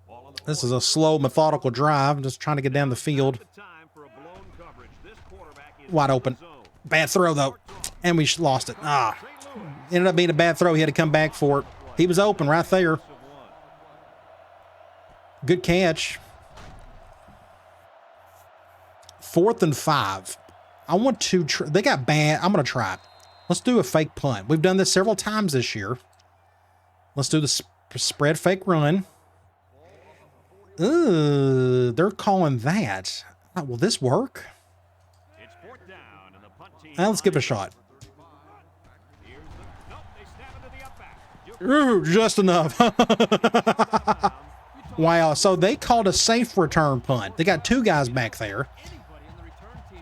Ball on the This is a slow, methodical drive. Just trying to get down the field. time for a blown coverage. This quarterback is Wide open. zone. Bad throw, though. And we lost it. Ah. Ended up being a bad throw. He had to come back for it. He was open right there. Good catch. 4th and 5. I want to... They got bad. I'm going to try it. Let's do a fake punt. We've done this several times this year. Let's do the spread fake run. Ooh, they're calling that. Will this work? It's 4th down and the punt team. Let's give it a shot. Here's the, nope, they snap into the up back. Ooh, just enough. Wow. So they called a safe return punt. They got 2 guys back there.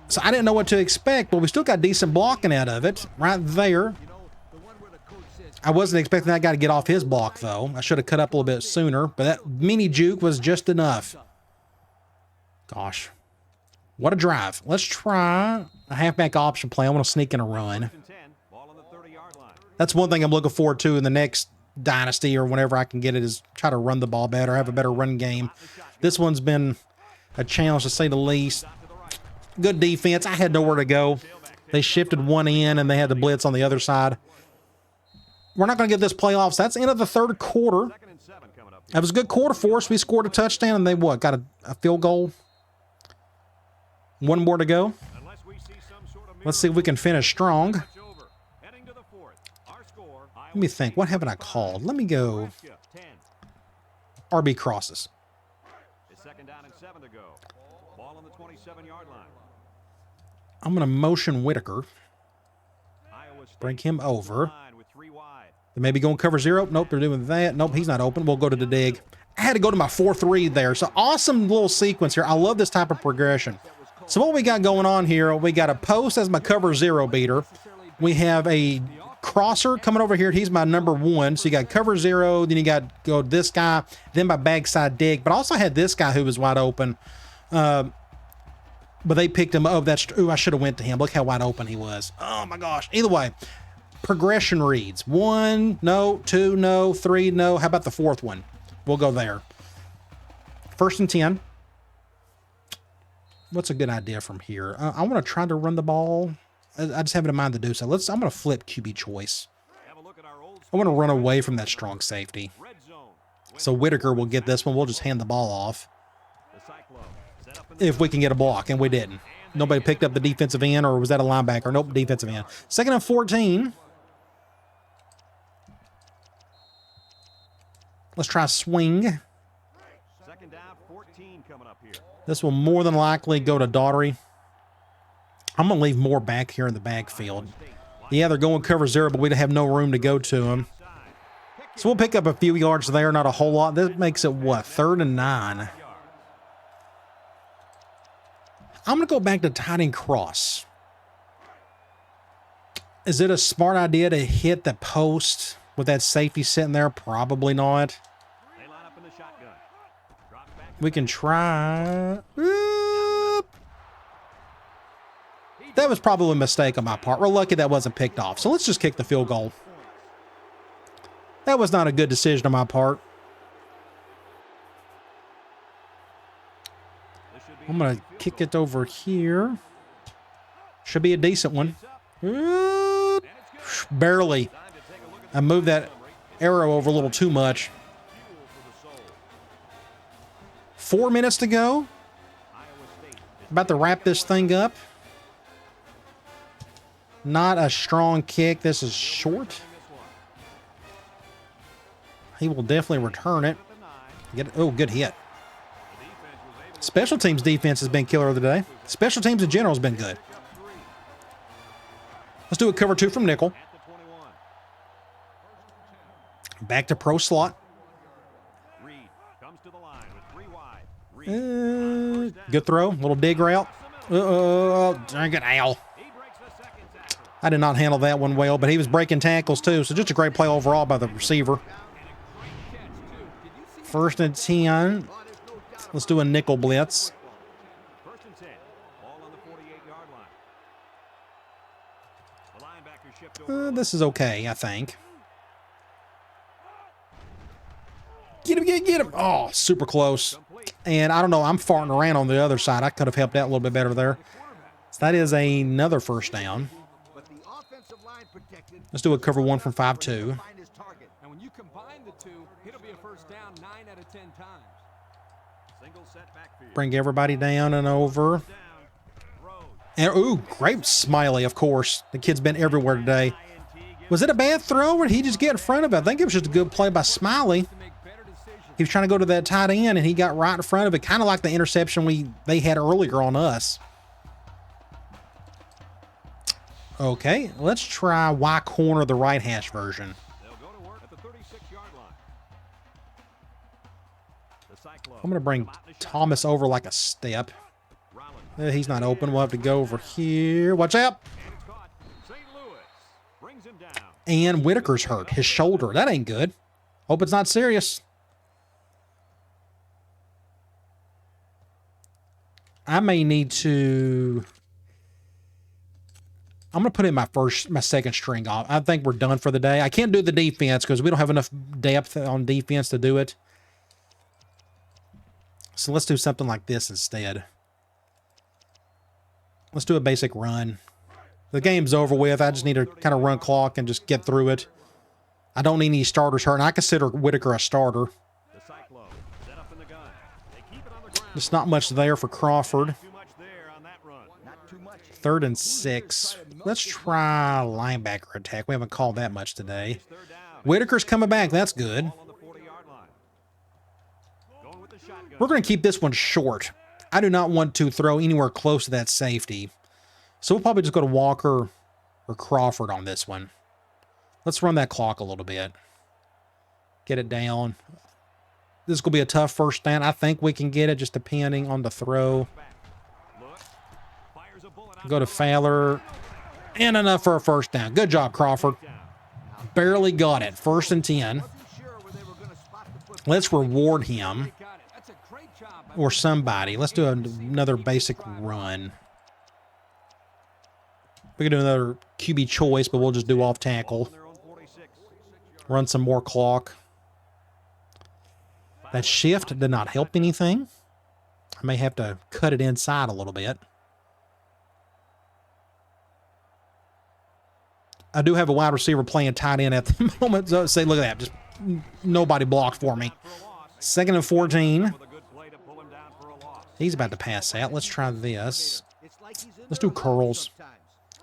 So I didn't know what to expect, but we still got decent blocking out of it right there. I wasn't expecting that guy to get off his block, though. I should have cut up a little bit sooner, but that mini juke was just enough. Gosh. What a drive. Let's try a halfback option play. I want to sneak in a run. 10. Ball on the 30-yard line. That's one thing I'm looking forward to in the next Dynasty or whenever I can get it is try to run the ball better, have a better run game. This one's been a challenge to say the least. Good defense. I had nowhere to go. They shifted one in and they had the blitz on the other side. We're not going to get this playoffs. That's the end of the 3rd quarter. 2nd and 7 coming up. That was a good quarter for us. We scored a touchdown and they what? Got a field goal? One more to go. Unless we see some sort of Let's see if we can finish strong. match over. Heading to the fourth. Our score, Let me think. What haven't I called? Let me go Nebraska, 10. RB crosses. It's second down and 7 to go. Ball on the 27-yard line. I'm going to motion Whitaker. Iowa State Bring him over. line with 3 wide. They may be going cover 0. Nope, they're doing that. Nope, he's not open. We'll go to the dig. I had to go to my 4-3 there. So awesome little sequence here. I love this type of progression. So what we got going on here, we got a post as my cover 0 beater. We have a crosser coming over here. He's my number 1. So you got cover 0, then you got go this guy, then my backside dig. But I also had this guy who was wide open. But they picked him up. I should have went to him. Look how wide open he was. Oh my gosh. Either way, progression reads 1, no, 2, no, 3, no. How about the 4th one? We'll go there. 1st and 10. What's a good idea from here? I want to try to run the ball. I just have it in mind to do so. I'm going to flip QB choice. Have a look at our old I want to run away from that strong safety. red zone. So Whitaker will get this one. We'll just hand the ball off. The Cyclone set up in the If we can get a block, and we didn't. Nobody picked up the defensive end, or was that a linebacker? Nope, defensive end. 2nd and 14. Let's try swing. second down, 14 coming up here. This will more than likely go to Daughtery. I'm going to leave more back here in the backfield. Yeah, they're going cover 0, but we have no room to go to them. So we'll pick up a few yards there, not a whole lot. This makes it, what, 3rd and 9. I'm going to go back to tight end cross. Is it a smart idea to hit the post with that safety sitting there? Probably not. They line up in the shotgun. Drop back. We can try. That was probably a mistake on my part. We're lucky that wasn't picked off. So let's just kick the field goal. That was not a good decision on my part. This should be I'm going to kick it over here. Should be a decent one. Barely. time to take a look at I moved that arrow over a little too much. fuel for the soul. 4 minutes to go. Iowa State is About to wrap this thing up. Not a strong kick. This is short. this one. He will definitely return it. The 9. Oh, good hit. The defense was able to Special teams defense has been killer today. Special teams in general has been good. pick up 3 Let's do a cover 2 from nickel. at the 21. Back to pro slot. Reed comes to the line with 3 wide. Reed Good throw. Little dig route. Dang it, ow. he breaks the second tackle. I did not handle that one well, but he was breaking tackles too. So just a great play overall by the receiver. 1st and 10. Let's do a nickel blitz. 1st and 10. Ball on the 48-yard line. The linebacker shift over. This is okay, I think. Get him, get him. Oh, super close. Complete. And I don't know, I'm farting around on the other side. I could have helped out a little bit better there. So that is another 1st down. But the offensive line protected. Let's do a cover 1 from 5-2. Find his target. And when you combine the two, it'll be a 1st down 9 out of 10 times. Single set backfield. Bring everybody down and over. Down. Rose. And ooh, great Smiley, of course. The kid's been everywhere today. Was it a bad throw or did he just get in front of it? I think it was just a good play by Smiley. To make better decisions. He was trying to go to that tight end and he got right in front of it, kind of like the interception they had earlier on us. Okay, let's try Y corner, the right hash version. They'll go to work at the 36-yard line. The Cyclone. I'm going to bring Thomas over like a step. Rollins. He's not open. We'll have to go over here. Watch out. And it's caught. St. Louis brings him down. And Whitaker's hurt. His shoulder. That ain't good. Hope it's not serious. I may need to... I'm going to put in my 2nd string off. I think we're done for the day. I can't do the defense because we don't have enough depth on defense to do it. So let's do something like this instead. Let's do a basic run. The game's over with. I just need to kind of run clock and just get through it. I don't need any starters hurt, and I consider Whitaker a starter. The Cyclone set up in the gun. They keep it on the ground. There's not much there for Crawford. Too much there on that run. Not too much. 3rd and 6. Let's try linebacker attack. We haven't called that much today. Whitaker's coming back. That's good. On the 40-yard line. Going with the shotgun. We're going to keep this one short. I do not want to throw anywhere close to that safety. So we'll probably just go to Walker or Crawford on this one. Let's run that clock a little bit. Get it down. This is going to be a tough first down. I think we can get it just depending on the throw. Look. Fires a bullet out Go to Fowler. And enough for a first down. Good job, Crawford. Barely got it. 1st and 10. Wasn't sure where they were going to spot the football. Let's reward him Got it. That's a great job by or somebody. Let's do another basic run. We can do another QB choice, but we'll just do off tackle. on their own 46. Run some more clock. That shift did not help anything. I may have to cut it inside a little bit. I do have a wide receiver playing tight end at the moment. So say, look at that. Just nobody blocked for me. 2nd and 14. With a good play to pull him down for a loss. He's about to pass out. Let's try this. It's like he's in Let's their do curls. sometimes.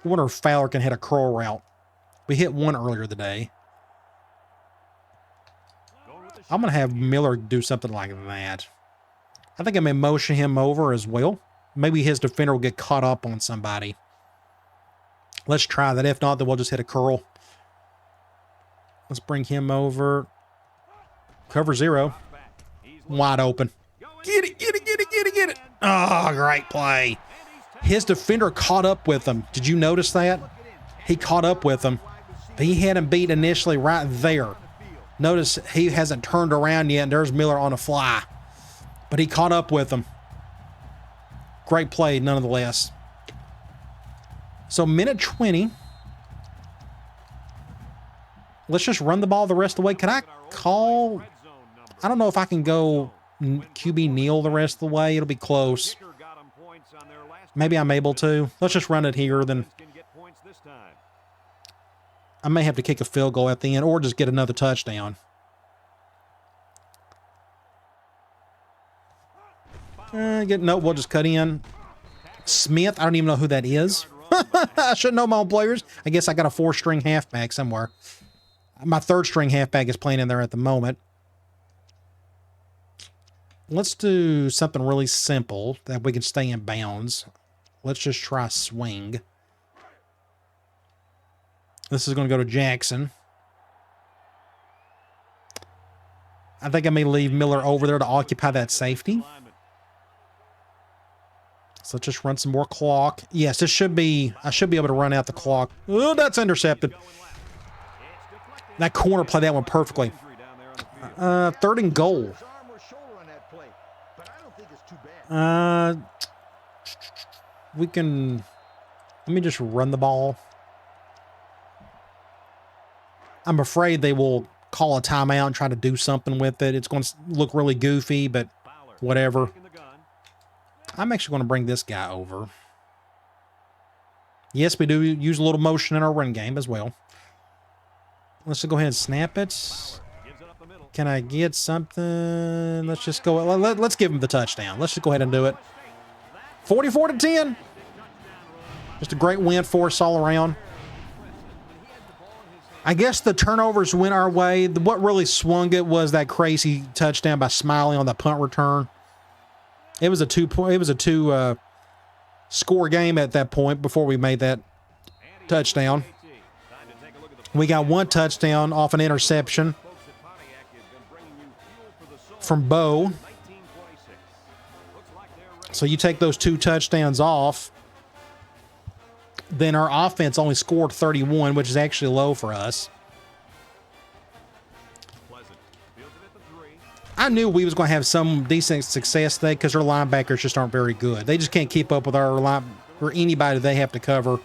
I wonder if Fowler can hit a curl route. We hit one earlier today. Going with the I'm going to have Miller do something like that. I think I may motion him over as well. Maybe his defender will get caught up on somebody. Let's try that. If not, then we'll just hit a curl. Let's bring him over. Cover 0. back. He's Wide open. Get it, get it, get it, get it, get it. Oh, great play. His defender caught up with him. Did you notice that? He caught up with him. But he had him beat initially right there. Notice he hasn't turned around yet, and there's Miller on a fly. But he caught up with him. Great play, nonetheless. So, minute 20. Let's just run the ball the rest of the way. Can I call? red zone number. I don't know if I can go QB kneel the rest of the way. It'll be close. Kicker got him points on their last Maybe I'm able to. Let's just run it here. Then can get points this time. I may have to kick a field goal at the end or just get another touchdown. No, we'll just cut in. Smith, I don't even know who that is. I should know my own players. I guess I got a 4-string halfback somewhere. My 3rd-string halfback is playing in there at the moment. Let's do something really simple that we can stay in bounds. Let's just try swing. This is going to go to Jackson. I think I may leave Miller over there to occupy that safety. So let's just run some more clock. Yes, this should be, I should be able to run out the clock. Oh, that's intercepted. That corner played that one perfectly. 3rd and goal. His arm or shoulder on that play, but I don't think it's too bad. We can, let me just run the ball. I'm afraid they will call a timeout and try to do something with it. It's going to look really goofy, but whatever. I'm actually going to bring this guy over. Yes, we do use a little motion in our run game as well. Let's just go ahead and snap it. Can I get something? Let's just go. Let's give him the touchdown. Let's just go ahead and do it. 44-10. Just a great win for us all around. I guess the turnovers went our way. What really swung it was that crazy touchdown by Smiley on the punt return. It was a two score game at that point before we made that touchdown. We got one touchdown off an interception from Bo. So you take those 2 touchdowns off, then our offense only scored 31, which is actually low for us. I knew we was going to have some decent success today because our linebackers just aren't very good. They just can't keep up with our line or anybody they have to cover.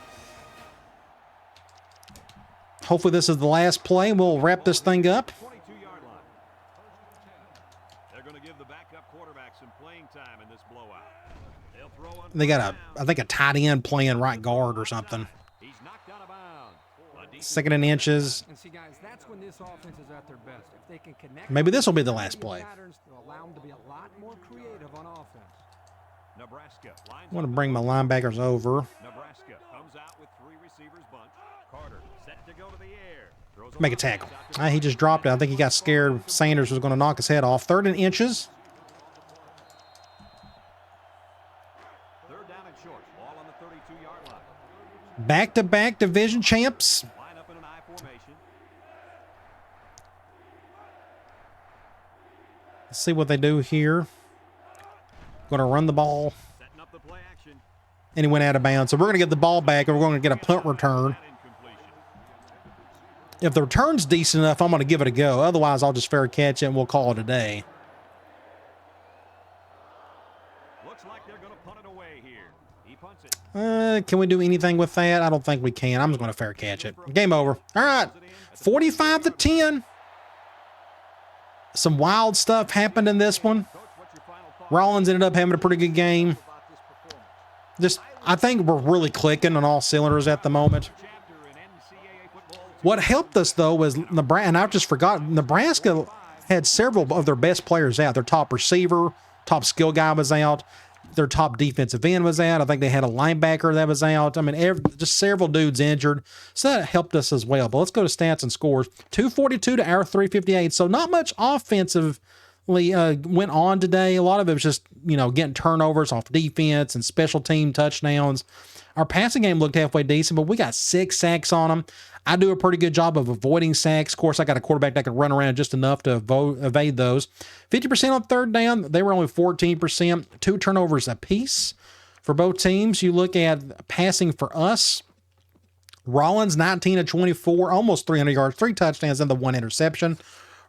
Hopefully this is the last play and we'll wrap this thing up. 22-yard line. They're going to give the backup quarterback some playing time in this blowout. They'll throw on They got I think a tight end playing right guard or something. He's knocked out of bounds. A decent 2nd and inches. And see, guys, that's when this offense is at their best. If they can connect, Maybe this will be the last play. patterns to allow them to be a lot more creative on offense. Nebraska lines I want to up bring my linebackers over. Nebraska comes out with 3 receivers bunch. Carter set to go to the air. Throws Make a tackle. He just dropped it. I think he got scared Sanders was going to knock his head off. 3rd and inches. 3rd down and short. Ball on the 32-yard line. Back-to-back division champs. Line up in an I formation. Let's see what they do here. Going to run the ball. Setting up the play action. And he went out of bounds. So we're going to get the ball back, and we're going to get a punt return. Incompletion. If the return's decent enough, I'm going to give it a go. Otherwise, I'll just fair catch it, and we'll call it a day. Looks like they're going to punt it away here. He punts it. Can we do anything with that? I don't think we can. I'm just going to fair catch it. Game over. All right. 45-10. Some wild stuff happened in this one. Coach, what's your final thought? Rollins ended up having a pretty good game. I think we're really clicking on all cylinders at the moment. Chapter in NCAA football. What helped us, though, was Nebraska, and I just forgot, Nebraska had several of their best players out. Their top receiver, top skill guy was out. Their top defensive end was out. I think they had a linebacker that was out. I mean, just several dudes injured. So that helped us as well. But let's go to stats and scores. 242 to our 358. So not much offensively went on today. A lot of it was just, getting turnovers off defense and special team touchdowns. Our passing game looked halfway decent, but we got 6 sacks on them. I do a pretty good job of avoiding sacks. Of course, I got a quarterback that can run around just enough to evade those. 50% on 3rd down. They were only 14%. 2 turnovers apiece for both teams. You look at passing for us. Rollins, 19 of 24, almost 300 yards, 3 touchdowns, and the 1 interception.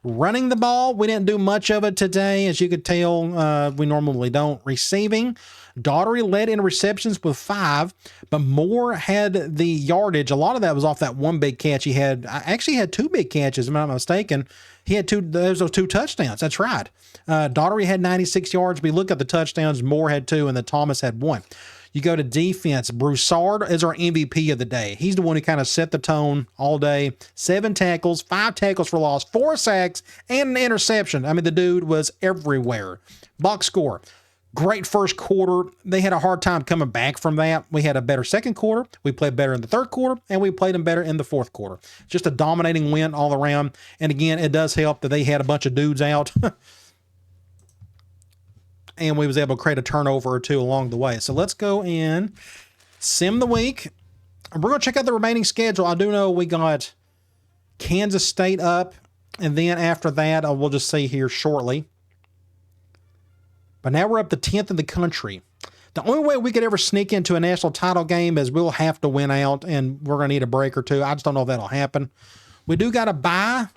Running the ball, we didn't do much of it today. As you could tell, we normally don't. Receiving, Daugherty led in receptions with 5, but Moore had the yardage. A lot of that was off that one big catch he had. I actually had 2 big catches, if I'm not mistaken. He had those 2 touchdowns. That's right. Daugherty had 96 yards, but you look at the touchdowns, Moore had 2, and then Thomas had 1. You go to defense. Broussard is our MVP of the day. He's the one who kind of set the tone all day. 7 tackles, 5 tackles for loss, 4 sacks, and an interception. I mean, the dude was everywhere. Box score. Great first quarter. They had a hard time coming back from that. We had a better second quarter. We played better in the 3rd quarter, and we played them better in the 4th quarter. Just a dominating win all around. And again, it does help that they had a bunch of dudes out. And we was able to create a turnover or 2 along the way. So let's go and sim the week. We're going to check out the remaining schedule. I do know we got Kansas State up, and then after that, we'll just see here shortly. But now we're up to 10th in the country. The only way we could ever sneak into a national title game is we'll have to win out, and we're going to need a break or 2. I just don't know if that'll happen. We do got to bye.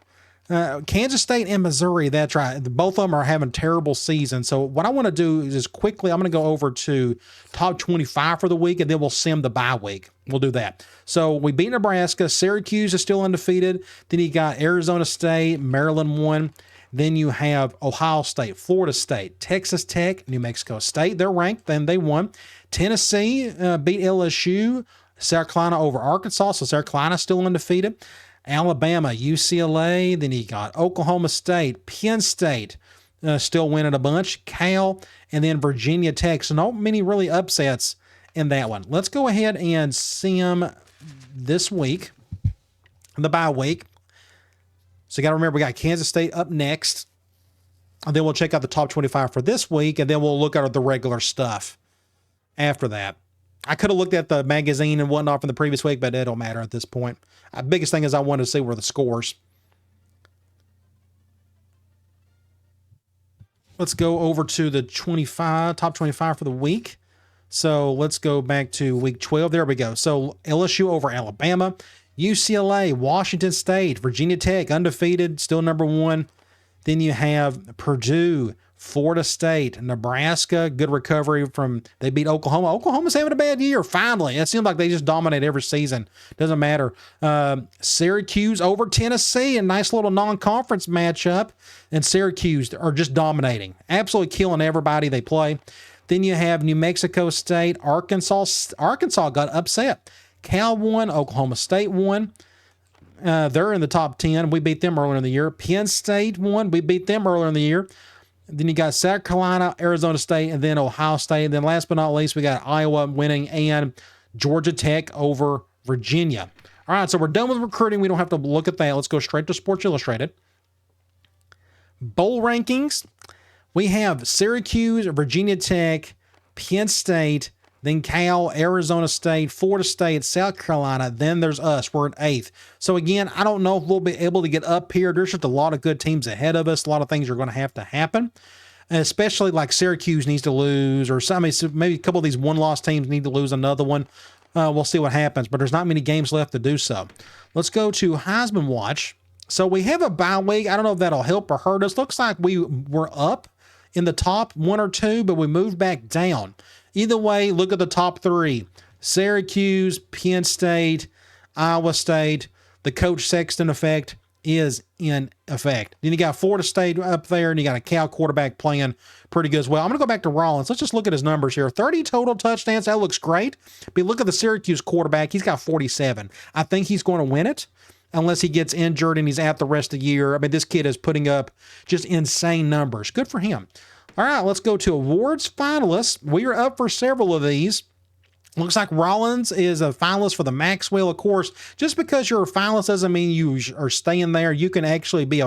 Kansas State and Missouri, that's right. Both of them are having terrible seasons. So what I want to do is just quickly, I'm going to go over to top 25 for the week, and then we'll sim the bye week. We'll do that. So we beat Nebraska. Syracuse is still undefeated. Then you got Arizona State, Maryland won. Then you have Ohio State, Florida State, Texas Tech, New Mexico State. They're ranked, then they won. Tennessee beat LSU. South Carolina over Arkansas, so South Carolina still undefeated. Alabama, UCLA, then you got Oklahoma State, Penn State, still winning a bunch, Cal, and then Virginia Tech. So not many really upsets in that one. Let's go ahead and sim this week, the bye week. So you got to remember, we got Kansas State up next, and then we'll check out the top 25 for this week, and then we'll look at the regular stuff after that. I could have looked at the magazine and whatnot from the previous week, but it don't matter at this point. The biggest thing is I wanted to see where the scores. Let's go over to the top 25 for the week. So let's go back to week 12. There we go. So LSU over Alabama, UCLA, Washington State, Virginia Tech, undefeated, still number 1. Then you have Purdue, Florida State, Nebraska, good recovery they beat Oklahoma. Oklahoma's having a bad year, finally. It seems like they just dominate every season. Doesn't matter. Syracuse over Tennessee, a nice little non-conference matchup. And Syracuse are just dominating, absolutely killing everybody they play. Then you have New Mexico State, Arkansas. Arkansas got upset. Cal won, Oklahoma State won. They're in the top 10. We beat them earlier in the year. Penn State won. We beat them earlier in the year. Then you got South Carolina, Arizona State, and then Ohio State. And then last but not least, we got Iowa winning and Georgia Tech over Virginia. All right, so we're done with recruiting. We don't have to look at that. Let's go straight to Sports Illustrated. Bowl rankings. We have Syracuse, Virginia Tech, Penn State, then Cal, Arizona State, Florida State, South Carolina. Then there's us. We're at 8th. So again, I don't know if we'll be able to get up here. There's just a lot of good teams ahead of us. A lot of things are going to happen. And especially like Syracuse needs to lose, or maybe a couple of these one-loss teams need to lose another one. We'll see what happens, but there's not many games left to do so. Let's go to Heisman Watch. So we have a bye week. I don't know if that'll help or hurt us. Looks like we were up in the top 1 or 2, but we moved back down. Either way, look at the top 3. Syracuse, Penn State, Iowa State. The Coach Sexton effect is in effect. Then you got Florida State up there, and you got a Cal quarterback playing pretty good as well. I'm going to go back to Rollins. Let's just look at his numbers here. 30 total touchdowns. That looks great. But look at the Syracuse quarterback. He's got 47. I think he's going to win it unless he gets injured and he's out the rest of the year. I mean, this kid is putting up just insane numbers. Good for him. All right, let's go to awards finalists. We are up for several of these. Looks like Rollins is a finalist for the Maxwell. Of course, just because you're a finalist doesn't mean you are staying there. You can actually be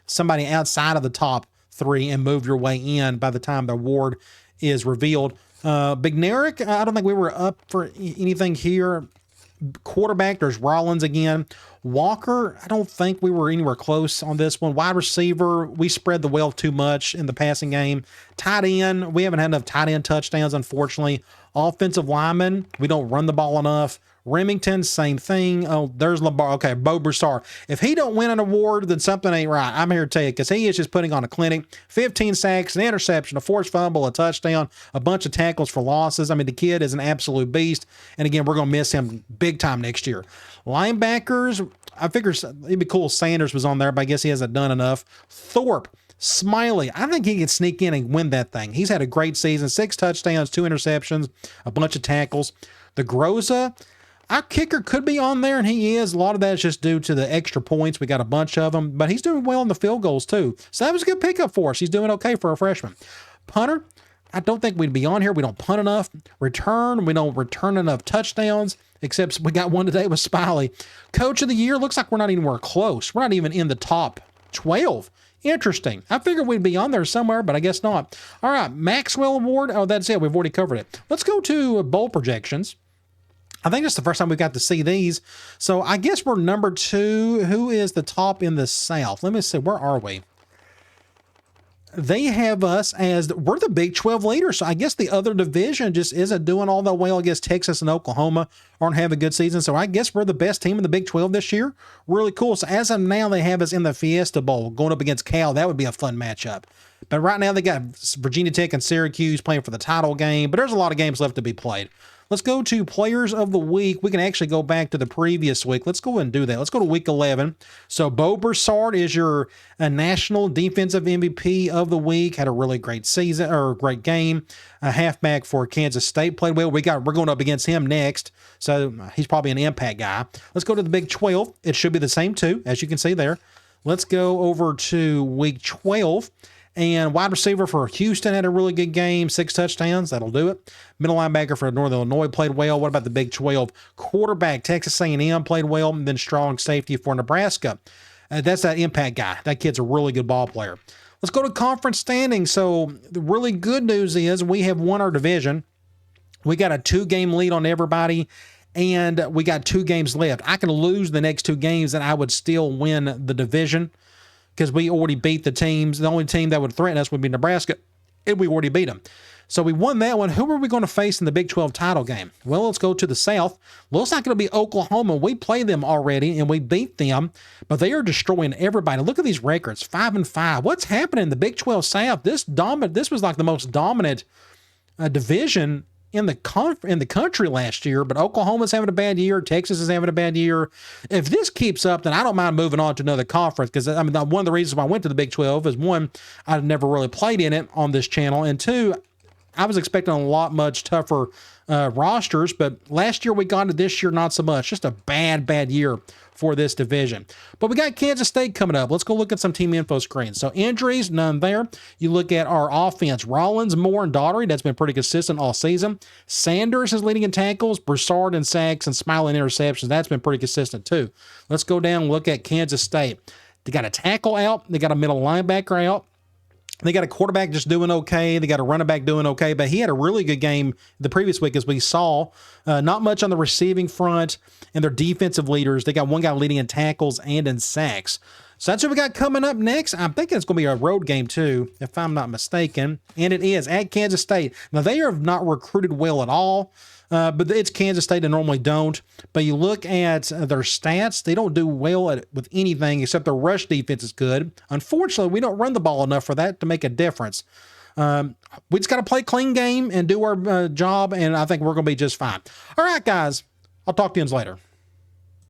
somebody outside of the top 3 and move your way in by the time the award is revealed. Bednarik, I don't think we were up for anything here. Quarterback, there's Rollins again. Walker, I don't think we were anywhere close on this one. Wide receiver, we spread the wealth too much in the passing game. Tight end, we haven't had enough tight end touchdowns, unfortunately. Offensive lineman, we don't run the ball enough. Remington, same thing. Oh, there's Lamar. Okay, Bo Broussard. If he don't win an award, then something ain't right. I'm here to tell you, because he is just putting on a clinic. 15 sacks, an interception, a forced fumble, a touchdown, a bunch of tackles for losses. I mean, the kid is an absolute beast. And again, we're going to miss him big time next year. Linebackers, I figure it'd be cool if Sanders was on there, but I guess he hasn't done enough. Thorpe, Smiley, I think he can sneak in and win that thing. He's had a great season. 6 touchdowns, 2 interceptions, a bunch of tackles. The Groza, our kicker could be on there, and he is. A lot of that is just due to the extra points. We got a bunch of them, but he's doing well in the field goals too. So that was a good pickup for us. He's doing okay for a freshman. Punter, I don't think we'd be on here. We don't punt enough. Return, we don't return enough touchdowns, except we got one today with Smiley. Coach of the year, looks like we're not anywhere close. We're not even in the top 12. Interesting. I figured we'd be on there somewhere, but I guess not. All right, Maxwell Award. Oh, that's it. We've already covered it. Let's go to bowl projections. I think it's the first time we got to see these. So I guess we're number 2. Who is the top in the South? Let me see. Where are we? They have us as we're the Big 12 leaders. So I guess the other division just isn't doing all that well. I guess Texas and Oklahoma aren't having a good season. So I guess we're the best team in the Big 12 this year. Really cool. So as of now, they have us in the Fiesta Bowl going up against Cal. That would be a fun matchup. But right now they got Virginia Tech and Syracuse playing for the title game. But there's a lot of games left to be played. Let's go to Players of the Week. We can actually go back to the previous week. Let's go ahead and do that. Let's go to Week 11. So Bo Broussard is your National Defensive MVP of the week. Had a really great season, or great game. A halfback for Kansas State played well. We're going up against him next, so he's probably an impact guy. Let's go to the Big 12. It should be the same too, as you can see there. Let's go over to Week 12. And wide receiver for Houston had a really good game, 6 touchdowns. That'll do it. Middle linebacker for Northern Illinois played well. What about the Big 12? Quarterback, Texas A&M played well. And then strong safety for Nebraska. That's that impact guy. That kid's a really good ball player. Let's go to conference standings. So the really good news is we have won our division. We got a 2-game lead on everybody. And we got 2 games left. I can lose the next 2 games and I would still win the division, because we already beat the teams. The only team that would threaten us would be Nebraska, and we already beat them. So we won that one. Who are we going to face in the Big 12 title game? Well, let's go to the South. Well, it's not going to be Oklahoma. We played them already, and we beat them, but they are destroying everybody. Look at these records, 5-5. What's happening in the Big 12 South? This was like the most dominant division in the country last year, but Oklahoma's having a bad year. Texas is having a bad year. If this keeps up, then I don't mind moving on to another conference, because I mean, one of the reasons why I went to the Big 12 is, 1, I've never really played in it on this channel, and 2, I was expecting a lot much tougher rosters, but last year we got it, this year not so much. Just a bad year for this division. But we got Kansas State coming up. Let's go look at some team info screens. So injuries, none there. You look at our offense. Rollins, Moore, and Daugherty, that's been pretty consistent all season. Sanders is leading in tackles, Broussard in sacks, and Smiley in interceptions. That's been pretty consistent too. Let's go down and look at Kansas State. They got a tackle out. They got a middle linebacker out. They got a quarterback just doing okay. They got a running back doing okay, but he had a really good game the previous week, as we saw. Not much on the receiving front, and their defensive leaders. They got one guy leading in tackles and in sacks. So that's what we got coming up next. I'm thinking it's going to be a road game too, if I'm not mistaken. And it is at Kansas State. Now, they have not recruited well at all, but it's Kansas State. They normally don't. But you look at their stats, they don't do well with anything except their rush defense is good. Unfortunately, we don't run the ball enough for that to make a difference. We just got to play clean game and do our job, and I think we're going to be just fine. All right, guys. I'll talk to you later.